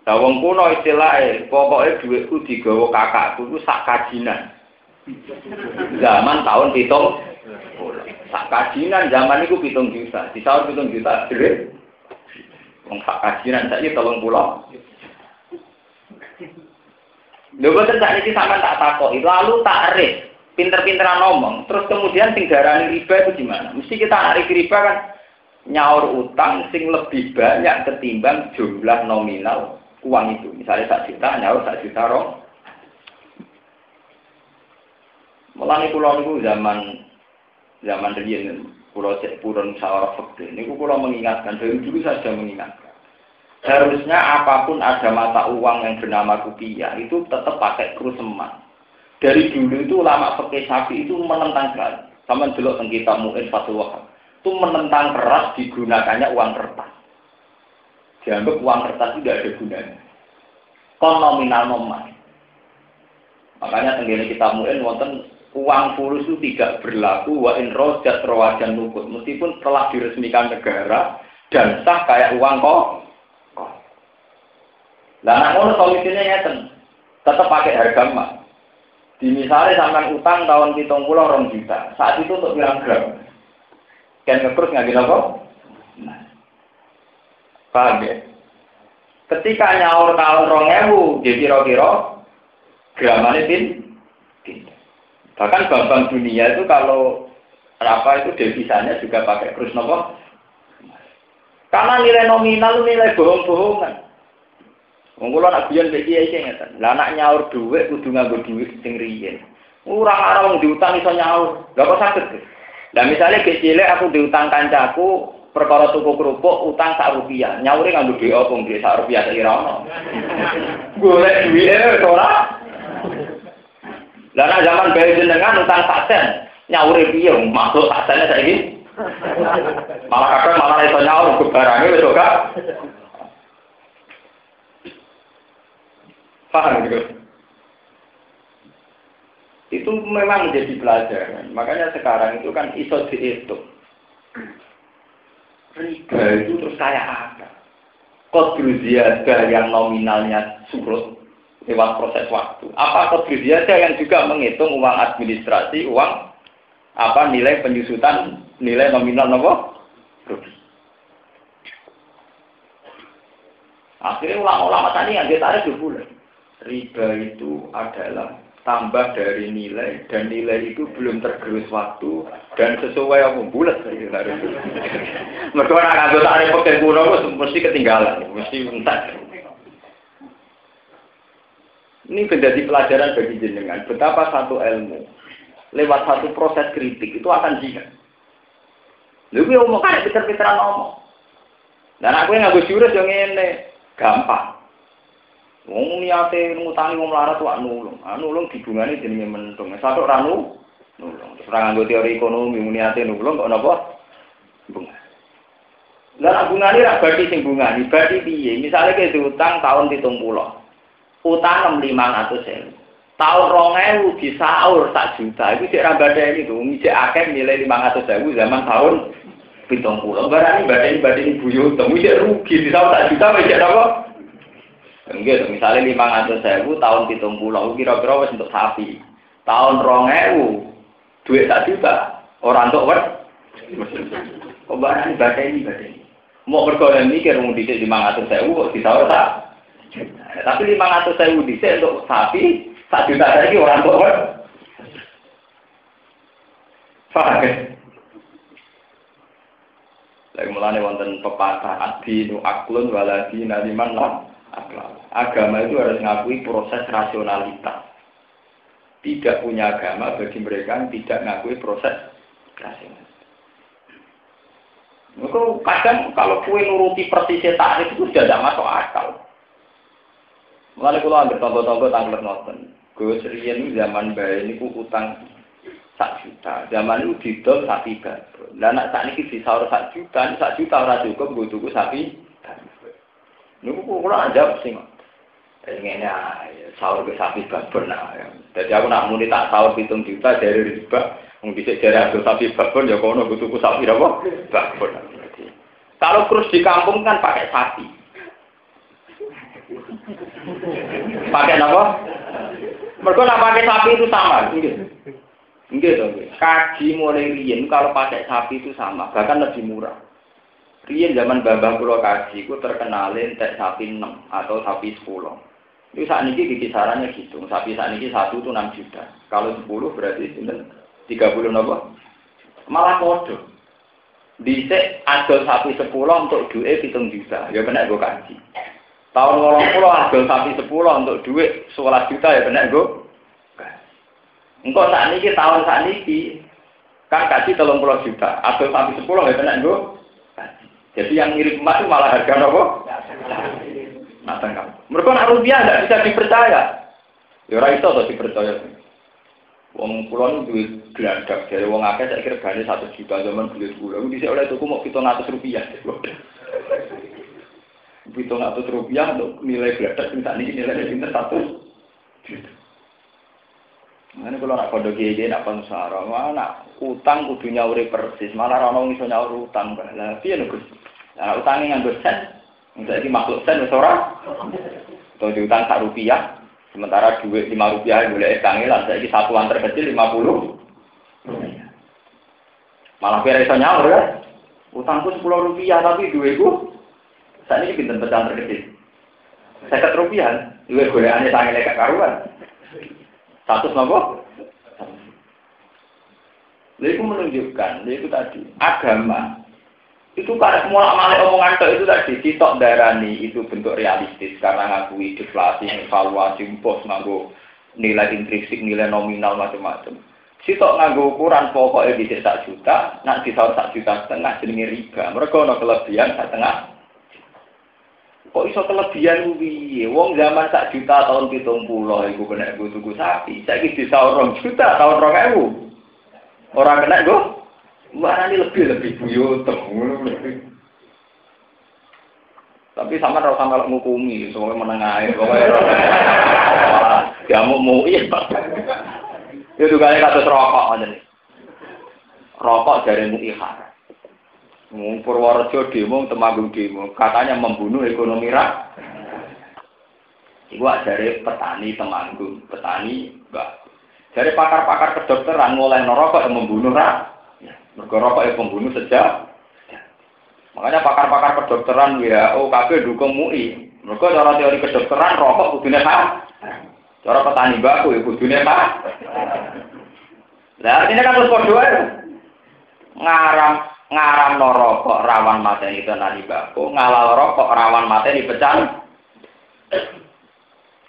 Nah, wong kuno istilahnya, pokoknya duitku digawa kakakku itu sak kajinan. Zaman tahun 7. Sak kajinan zaman itu 7 juta. Di tahun 7 juta, duit. Wong sak kajinan saja 30. Lho boten sak niki sampean tak takoki, lalu takrif, pinter-pinteran ngomong, terus kemudian sing darani riba itu gimana? Mesti kita narik riba kan nyaur utang sing lebih banyak ketimbang jumlah nominal uang itu. Misalnya 1 juta, nyaur 1 juta rong. Mulane kula niku zaman riyen kula cek purun musyawarah fikih. Niku kula mengingatkan, dari dulu saya sudah mengingatkan. Harusnya apapun ada mata uang yang bernama rupiah itu tetap pakai kurs emas. Dari dulu itu ulama fikih Syafi'i itu menentang sekali. Sama delok teng kitab Mu'in Fathul Wahhab. Itu menentang keras digunakannya uang kertas. Dianggap uang kertas itu tidak ada gunanya. Kon nominal nomor. Makanya tenggene kitab Mu'in wonten uang fulus itu tidak berlaku wa in rojat rawajan nukut. Meskipun telah diresmikan negara dan sah kayak uang kok. Lah nek ngono solusinya ngeten. Tetap pakai harga emas. Di misalnya sampean utang tahun 70 juta. Saat itu untuk pirang gram. Kan ngekrus ngambil apa? Nah. Paham ya? Ketika nyaur tahun 2000, jadi kira-kira gramane pin. Bahkan bank dunia itu kalau apa itu devisanya juga pakai kurs nopo. Karena nilai nominal nilai bohong-bohongan. Wong kula nak biyen mbek kiai sing ngeten. Lah nak nyaur dhuwit kudu nganggo dhuwit sing riyen. Ora ora wong diutang iso nyaur. Lah kok saged? Lah misale ge cilik aku diutang kancaku perkara tuku kerupuk utang Rp1. Nyaure nganggo dhuwit opo nggih Rp1 tak ira ono. Golek dhuwite ora. Lah nek zaman bae jenengan utang sen, nyaure piye masuk sene saiki? Malah kadang malah iso nyaur kebarange wis gak. Paham gitu? Itu memang menjadi pelajaran. Makanya sekarang itu kan iso dihitung. Riba itu terus kayak apa? Qadru ziyadah yang nominalnya surut lewat proses waktu. Apa qadru ziyadah yang juga menghitung uang administrasi, uang apa nilai penyusutan, nilai nominal nopo? Rugi. Akhirnya ulama-ulama tadi yang dia tarik 2 bulan. riba itu adalah tambah dari nilai dan nilai itu belum tergerus waktu dan sesuai apa bulat harus. Mereka orang anggota tarif pekerja kuno mesti ketinggalan, mesti entar. Ini menjadi pelajaran bagi jenengan betapa satu ilmu lewat satu proses kritik itu akan jihad. Lalu omong kan pinter-pinteran ngomong. Dan aku yang nganggo jurus yang ini gampang. Wong niate ngutangi wong melarat wae nulung. Nulung dibungane jenenge mentung. Satu ora nulung. Terus ora nganggo teori ekonomi niate nulung kok napa? Bunga. Lah bungane ra berarti sing bungane, berarti piye? Misale ke diutang tahun 70. Utang 500.000. Tahun 2000 disaur 1 juta. Iku cek ra badani to, ngijek akeh nilai 500.000 zaman tahun 70. Barani badani buyut, ngijek rugi disaur 1 juta wis apa? Enggak, misalnya 500.000 tahun 70, kira-kira wis untuk sapi. Tahun 2000, duit 1 juta, orang untuk wet. Kok barang ini. Mau berkorban mikir, mau dicek 500.000, kok disawar tak? Tapi 500.000 dicek untuk sapi, 1 juta lagi orang untuk wet. Faham? Lagi mulanya wonten pepatah, adinu aklun waladina liman lam. Agama itu harus mengakui proses rasionalitas. Tidak punya agama bagi mereka yang tidak mengakui proses rasionalitas. Maka kadang kalau kue nuruti persisnya tarif itu sudah tidak masuk akal. Mulai kalau ambil contoh-contoh tanggal nonton, gue serius zaman bayi ini ku utang 1 juta. Zaman itu didol sapi baru. Dan saat ini disaur 1 juta, 1 juta orang cukup gue tunggu sapi. Niku kula ajab sing ngene sahur ke sapi babon nah. Dadi aku nak muni tak sahur 7 juta dari riba, wong dhisik jare aku sapi babon ya kono tuku sapi apa? Babon. Kalau terus di kampung kan pakai sapi. Pakai apa? Mergo nak pakai sapi itu sama, nggih. Nggih to, nggih. Kaji mulai riyen kalau pakai sapi itu sama, bahkan lebih murah. Riyen zaman babah kula kaji ku terkenalin entek sapi 6 atau sapi 10. Itu saat ini kisarannya gitu. Sapi saat ini 1 itu 6 juta. Kalau 10 berarti 30 napa? Malah podo. Dhisik adol sapi 10 untuk duit 7 juta. Ya kena go kaji. Tahun 80 adol sapi 10 untuk duit 11 juta ya kena go. Engko saat ini tahun saat ini kan kaji 30 juta. Adol sapi 10 ya kena go. Jadi yang mirip emas itu malah harga apa? Matang kamu. Mereka nak rupiah tidak bisa dipercaya. Ya orang itu harus dipercaya. Wong pulau itu geladak dari wong akeh saya kira gane 1 juta zaman beli pulau. Di oleh tuku mau 700 rupiah. 700 rupiah untuk nilai geladak minta ini nilai pinter 1 juta. Mana kalau nak kode gede nak pensara, mana utang kudu nyauri persis, malah orang iso nyaur utang lah. Piye lho Gus? Nah, utangnya nganggo sen. Jadi makhluk sen wis ora. Atau diutang 1 rupiah, sementara duit 5 rupiah boleh kangelan, saiki satuan terkecil 50 rupiah. Malah kira iso nyaur ya. Utangku 10 rupiah tapi duitku sakniki pinten pecahan terkecil. 50 rupiah, duit golekane tangene gak karuan. 100 nopo? Itu menunjukkan, itu tadi agama itu karena mulai omongan itu tadi sitok darani itu bentuk realistis karena ngakui deflasi, evaluasi, bos nganggo nilai intrinsik, nilai nominal macam-macam. Sitok nganggo ukuran pokoknya di 1 juta, nak disaur 1,5 juta jenenge riba. Mereka ono kelebihan 1,5. Kok iso kelebihan piye? Wong zaman 1 juta tahun 70 iku kena tuku sapi. Saiki disaur 2 juta tahun 2000. Orang kena go. Warane lebih buyut ngono. Tapi sama ora usah kalau ngukumi, semoga menengae pokoke. Ya mau iya. Itu kali kados rokok aja nih. Rokok dari muihar. Purworejo demo, Temanggung demo, katanya membunuh ekonomi rakyat. Iku dari petani Temanggung, petani mbak. Dari pakar-pakar kedokteran mulai rokok yang membunuh rakyat. Mergo rokok yang pembunuh sejak. Makanya pakar-pakar kedokteran WHO KB dukung MUI. Mergo cara teori kedokteran rokok kudune haram. Cara petani baku ya kudune Pak. Lah artinya kan terus padha ae. Ngaram rokok rawan mateni petani baku, ngalal rokok rawan mateni pecan.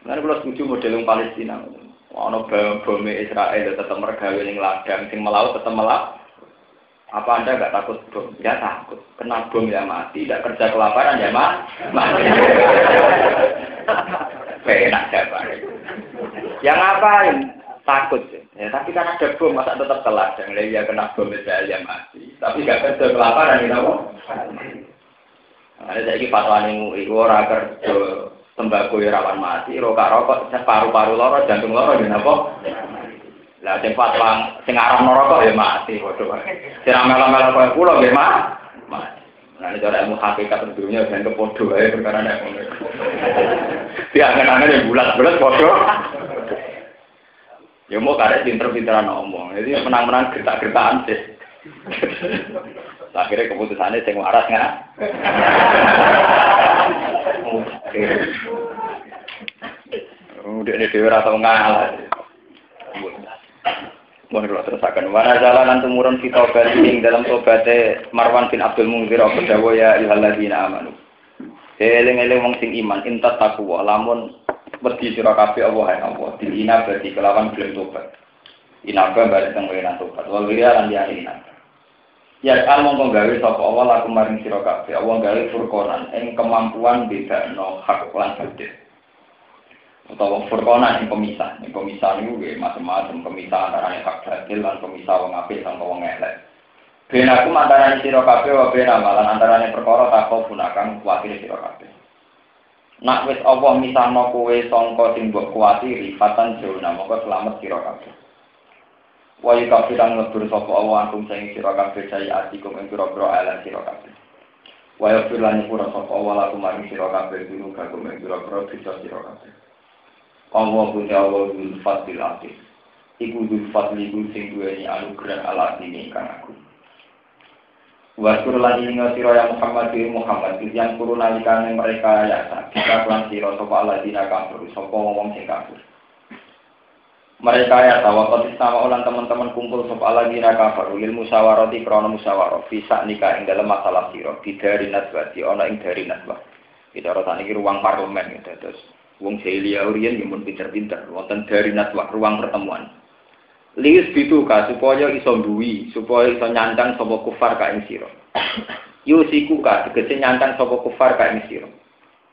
Lan kula setuju model Palestina. Ono bom Israel tetep mergawe ning ladang sing melaut tetep melaut. Apa Anda enggak takut bom? Ya takut. Kena bom ya mati, tidak kerja kelaparan ya mati. Enak siapa? Ya ngapain? Takut sih. Ya tapi kan ada bom, masa tetap ke ladang. Ya kena bom Israel ya mati. Tapi enggak kerja kelaparan gitu kok. Ada saiki fatwane MUI ora kerja tembakau rawan mati, rokok paru-paru loro, jantung loro ya napa? Lah sing fatwa sing aran rokok ya mati padha. Sing melo-melo koyo kula nggih mati. Nah nek ora ilmu hakikat dunya ben padha wae perkara nek ngono. Diangen-angen yang bulat-bulat padha. Ya mau karek pinter-pinteran ngomong. Jadi menang-menang gertak-gertakan sih. Akhirnya keputusannya sing waras nggak? Udah ini dewa atau ngalah. Mohon kalau terusakan. Mana jalanan tumurun fi taubatin dalam tobatnya Marwan bin Abdul Munzir berdawa ya ayyuhalladzina amanu. Eling-eling wong sing iman intat taqwa lamun wedi sira kabeh Allah ya Allah dilina berarti kelawan gelem tobat. Inaba balik teng wenan tobat. Wal wiya lan diarina. Ya kan mongko gawe sapa Allah laku maring sira kabeh. Allah gawe furqanan ing kemampuan bedakno hak lan batil. Utawa furqanan ing pemisah. Ing pemisah niku nggih macam-macam pemisah antarané hak batil lan pemisah wong apik lan wong elek. Ben aku antarané sira kabeh wa ben amalan antarané perkara takok gunakan kuwatir sira kabeh. Nak wis Allah misahno kowe sangka sing mbok kuwatiri fatan jona mongko selamat sira kabeh. Wa yakafiran ngedur sapa Allah antum sing sira kabeh saya atikum ing pira-pira ala sira kabeh. Wa yafiran nyepura sapa Allah lakum maring sira kabeh dinu kagum ing pira-pira bisa sira kabeh. Allah punya Allah dzul fadil atim. Iku dzul fadli sing duweni anugerah ala dini kang aku. Wa surlan ing sira ya Muhammad yang kurun nalikane mereka ya kita lan sira sapa Allah dina kafir sapa wong sing kafir. Mereka ya tawakal sama ulang teman-teman kumpul sapa lagina kafir lil musyawarati krana musyawarah bisa nikah ing dalam masalah sira dari nasbati ana ing dari nasbah. Kita ora saniki ruang parlemen gitu terus wong Celia Orien yang mun pinter-pinter wonten dari nasbah ruang pertemuan. Lius bituka supaya iso duwi supaya iso nyancang sapa kufar ka ing sira. Yusiku ka tegese nyancang sapa kufar ka ing sira.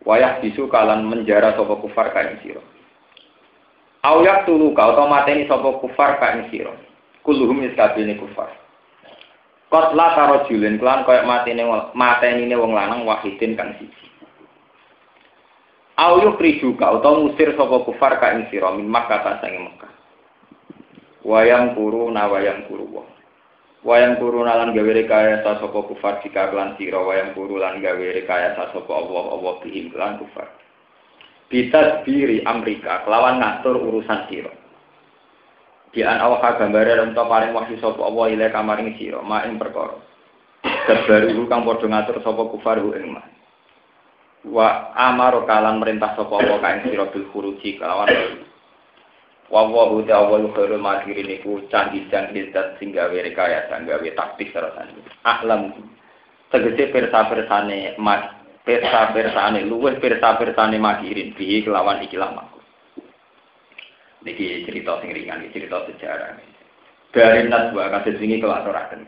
Wayah bisu kalan menjara sapa kufar ka ing sira. Ayak tulu kau atau mateni sapa kufar ka ing sira. Kulluhum iskabine kufar. Qatla karo julen klan koyo mateni wong lanang wahidin kang siji. Auyuk rijuka atau musir sapa kufar ka ing sira min Makkah sange Mekah. Wayang kuru na wayang kuru wong. Wayang kuru lan gawe rekayasa sapa kufar jika lan sira wayang kuru lan gawe rekayasa sapa Allah bihim lan kufar. Bitadbiri Amerika kelawan ngatur urusan sira. Dian awak gambare lan paring wahyu sapa Allah ila kamaring sira maing perkara. Kabaru kang padha ngatur sapa kufar ing mah. Wa amaro kalan merintah sapa Allah kaing sira bil khuruji kelawan wa ta'awul khairul makirin iku canggih-canggih zat sing gawe rekayasa gawe taktik sarasane. Ahlam tegese persa-persane persa-persane luwih persa-persane makirin bihi kelawan iki lamaku. Niki cerita sing ringan, cerita sejarah. Dari Naswa kados wingi kelatoraken.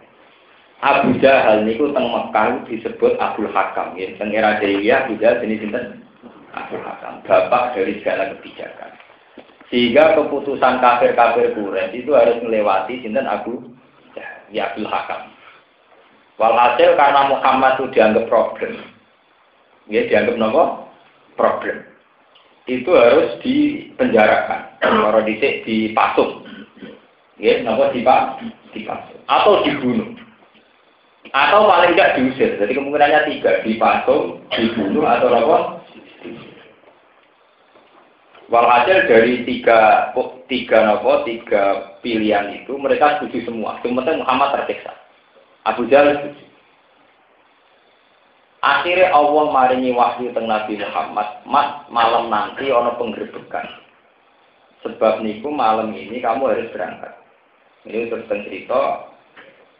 Abu Jahal niku teng Mekah disebut Abdul Hakam, ya. Teng era Jahiliyah Abu Jahal jenis sinten? Abdul Hakam, bapak dari segala kebijakan. Sehingga keputusan kafir-kafir Quraisy itu harus melewati sinten Abu Jahal, ya Abdul Hakam. Walhasil karena Muhammad itu dianggap problem. Ya, dianggap nopo? Problem. Itu harus dipenjarakan. Kalau dicek dipasung. Ya, nopo dipasung. Atau dibunuh. Atau paling tidak diusir. Jadi kemungkinannya 3. Dipasung, dibunuh, atau nopo? Walhasil dari 3 pilihan itu mereka setuju semua. Sementara Muhammad tersiksa. Abu Jahal setuju. Akhirnya Allah maringi wahyu teng Nabi Muhammad, malam nanti ana penggerbekan. sebab niku malam ini kamu harus berangkat. Ini terus cerita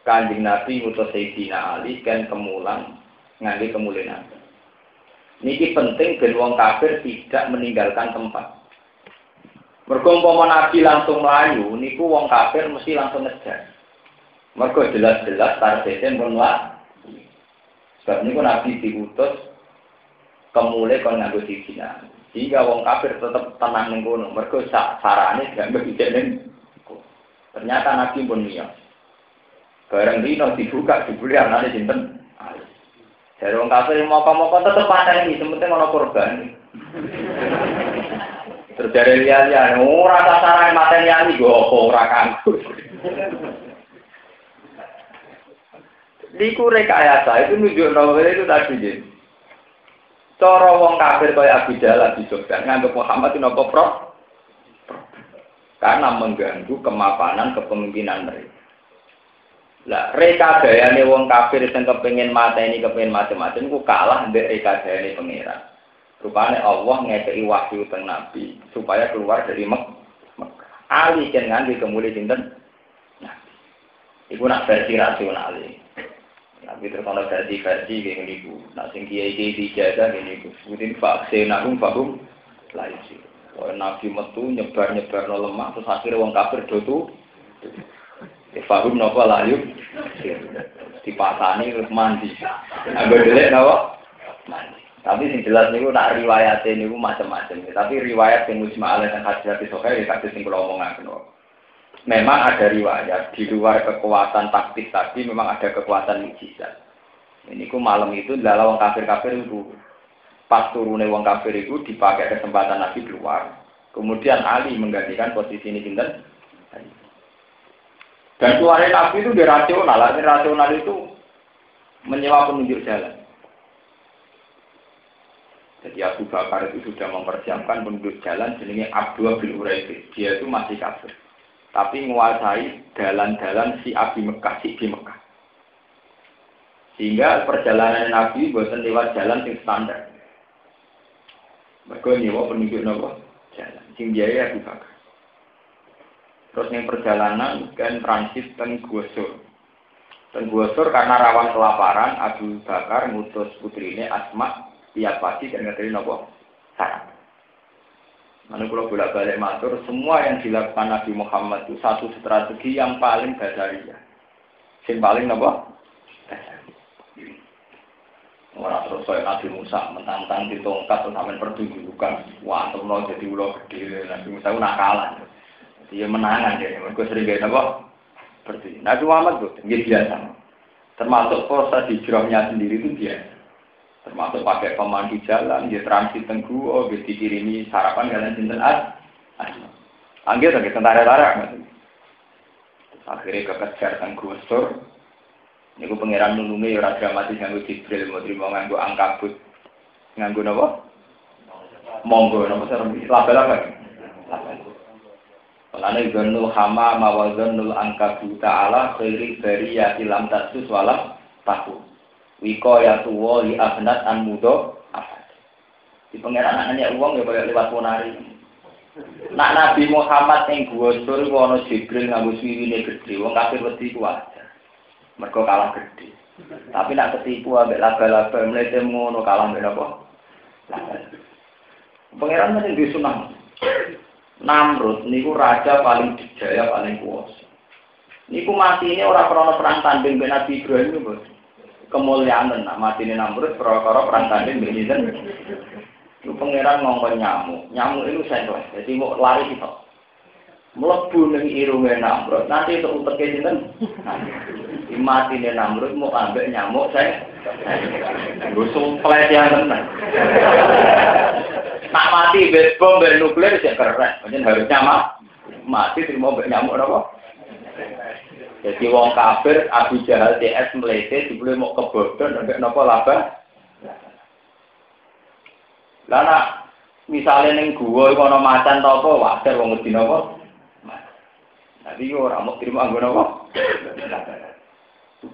Kanjeng Nabi ngutus Sayyidina Ali kan kemulan ngangge kemuliaan. Niki penting ben wong kafir tidak meninggalkan tempat. Mergo umpama Nabi langsung melayu, niku wong kafir mesti langsung ngejar. Mergo jelas-jelas targete mun lah. Sebab niku Nabi diutus kemule kon nganggo Sayyidina. Sehingga wong kafir tetap tenang ning kono. Mergo sarane dianggap ijenen. Ternyata Nabi pun miyos. Bareng dino dibuka dibuli anane sinten? Ali. Dari wong kafir moko-moko tetep pateni, sementing ana korban. Terus dari liya-liya ora sasarane mateni Ali go apa ora kanggo. Liku rekayasa itu nunjukno itu tadi nggih. Cara wong kafir kaya Abu Jahal Abi Sufyan nganggep Muhammad itu napa pro? Karena mengganggu kemapanan kepemimpinan mereka. Lah reka gayane wong kafir sing kepengin mateni kepengin macam-macam ku kalah mbek reka gayane pangeran. Rupane Allah ngekeki wahyu teng Nabi supaya keluar dari Mekah. Ali ken ngangge kemuli sinten? Nah. Iku nak versi rasional. Tapi terkono versi ngene iku. Nak sing kiai-kiai dijaga ngene iku. Sebutin vaksin nahum fahum laisi. Nabi metu nyebar-nyebarno lemah terus akhirnya wong kafir dotu. Fahum napa layu dipasani terus mandi. Anggo dhelek napa? Mandi. Tapi sing jelas niku nak riwayate niku macam-macam. Tapi riwayat sing mujma' alaih hadis sahih kados sing kula omongaken. Memang ada riwayat di luar kekuatan taktis tadi memang ada kekuatan mukjizat. Ini ku malam itu adalah wong kafir-kafir itu pas turune wong kafir itu dipakai kesempatan Nabi keluar. Kemudian Ali menggantikan posisi ini sinten? Dan keluarnya Nabi itu rasional. Rasional itu menyewa penunjuk jalan. Jadi Abu Bakar itu sudah mempersiapkan penunjuk jalan jenenge Abdullah bin Uraisi. Dia itu masih kafir. Tapi menguasai jalan-jalan si Abi Mekah, si di Mekah. Sehingga perjalanan Nabi bosan lewat jalan yang standar. Mereka nyewa penunjuk nopo jalan. Sing biaya Abu Bakar. Terus yang perjalanan kan transit dan Guasur. Dan Guasur karena rawan kelaparan, Abu Bakar ngutus putrinya Asma tiap pagi dan ngeteri nopo sarapan. Mana kalau bolak-balik matur, semua yang dilakukan Nabi Muhammad itu satu strategi yang paling dasariah. Yang paling apa? Dasariah. Orang terus saya Nabi Musa mentang-mentang ditongkat atau sampai pertunjukan. Wah, untuk mau jadi ulo gede. Nabi Musa itu nakalan. Dia menangan dia. Mereka sering gaya apa? Seperti Nabi Muhammad itu biasa. Termasuk proses hijrahnya sendiri itu biasa. Termasuk pakai pemandu jalan, dia transit tenggu, dia dikirimi sarapan kalian sinten Anggil lagi tentara-tentara. Akhirnya kekejar tenggu Sur. Ini pengiran nulungi orang dramatis nganggo Jibril, mau terima nganggo angkabut, nganggo apa? Monggo, apa sih? Laba-laba. Karena Ibnul Hama mawazanul angkabut ta'ala khairi bariyati lam tasus walam tahu. Wiko ya tuwo li abnat an mudo apa? Di pangeran anaknya uang ya boleh lewat ponari. Nak Nabi Muhammad yang Guasur wono Jibril nganggo swiwine gede, wong kafir wedi ku wajar. Mergo kalah gede. Tapi nak ketipu ambek laba-laba mlete ngono kalah mbek apa? Pangeran mesti disunah. Namrud niku raja paling dijaya paling kuasa. Niku matine ora krana perang tanding mbek Nabi Ibrahim bos. Kemuliaan nak matine Namrud perkara perang tanding mbek sinten. Itu pangeran ngongkon nyamuk itu sentuh. Jadi mau lari kita. Mlebu ning irunge Namrud, nanti itu uteke sinten? Matine Namrud mau ambek nyamuk saya. Gusung pelecehan tenan. Nak mati bom nuklir sih keren. Pancen harusnya mati terima mbek nyamuk apa? Jadi wong kafir Abu Jahal DS melete dibule mau kebodhon ambek napa laba. Lah nak misale ning guwa iku ana macan ta apa wajar wong wedi napa? Tapi ora mau terima anggo napa?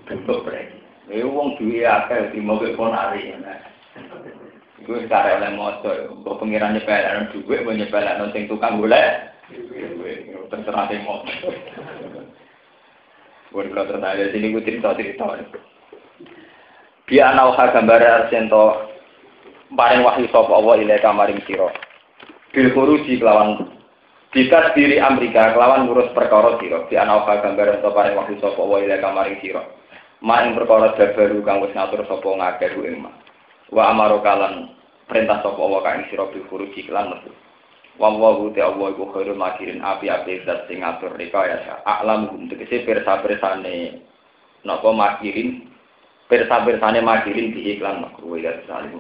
Bentuk brek. Wong duwe akeh terima kok ponari. Iku cara oleh motor, kok pengiran nyepelakno dhuwit, kok nyepelakno sing tukang golek. Terserah tengok. Buat kalau tertanya sini gue cerita. Dia anauha gambar arsento paring wahyu sapa Allah ilaika maring sira. Bil khuruji kelawan bikas diri Amerika kelawan ngurus perkara sira. Dia anauha gambar arsento paring wahyu sapa Allah ilaika maring sira. Ma ing perkara baru kang wis ngatur sapa ngakeh ing ma. Wa amaro kalan perintah sapa Allah kang sira bil khuruji kelan metu. Wallahu ta'ala iku khairul makirin api-api zat sing ngatur rekayasa. A'lam tegese pirsa-pirsane napa makirin pirsa-pirsane makirin di iklan makruh ya salim.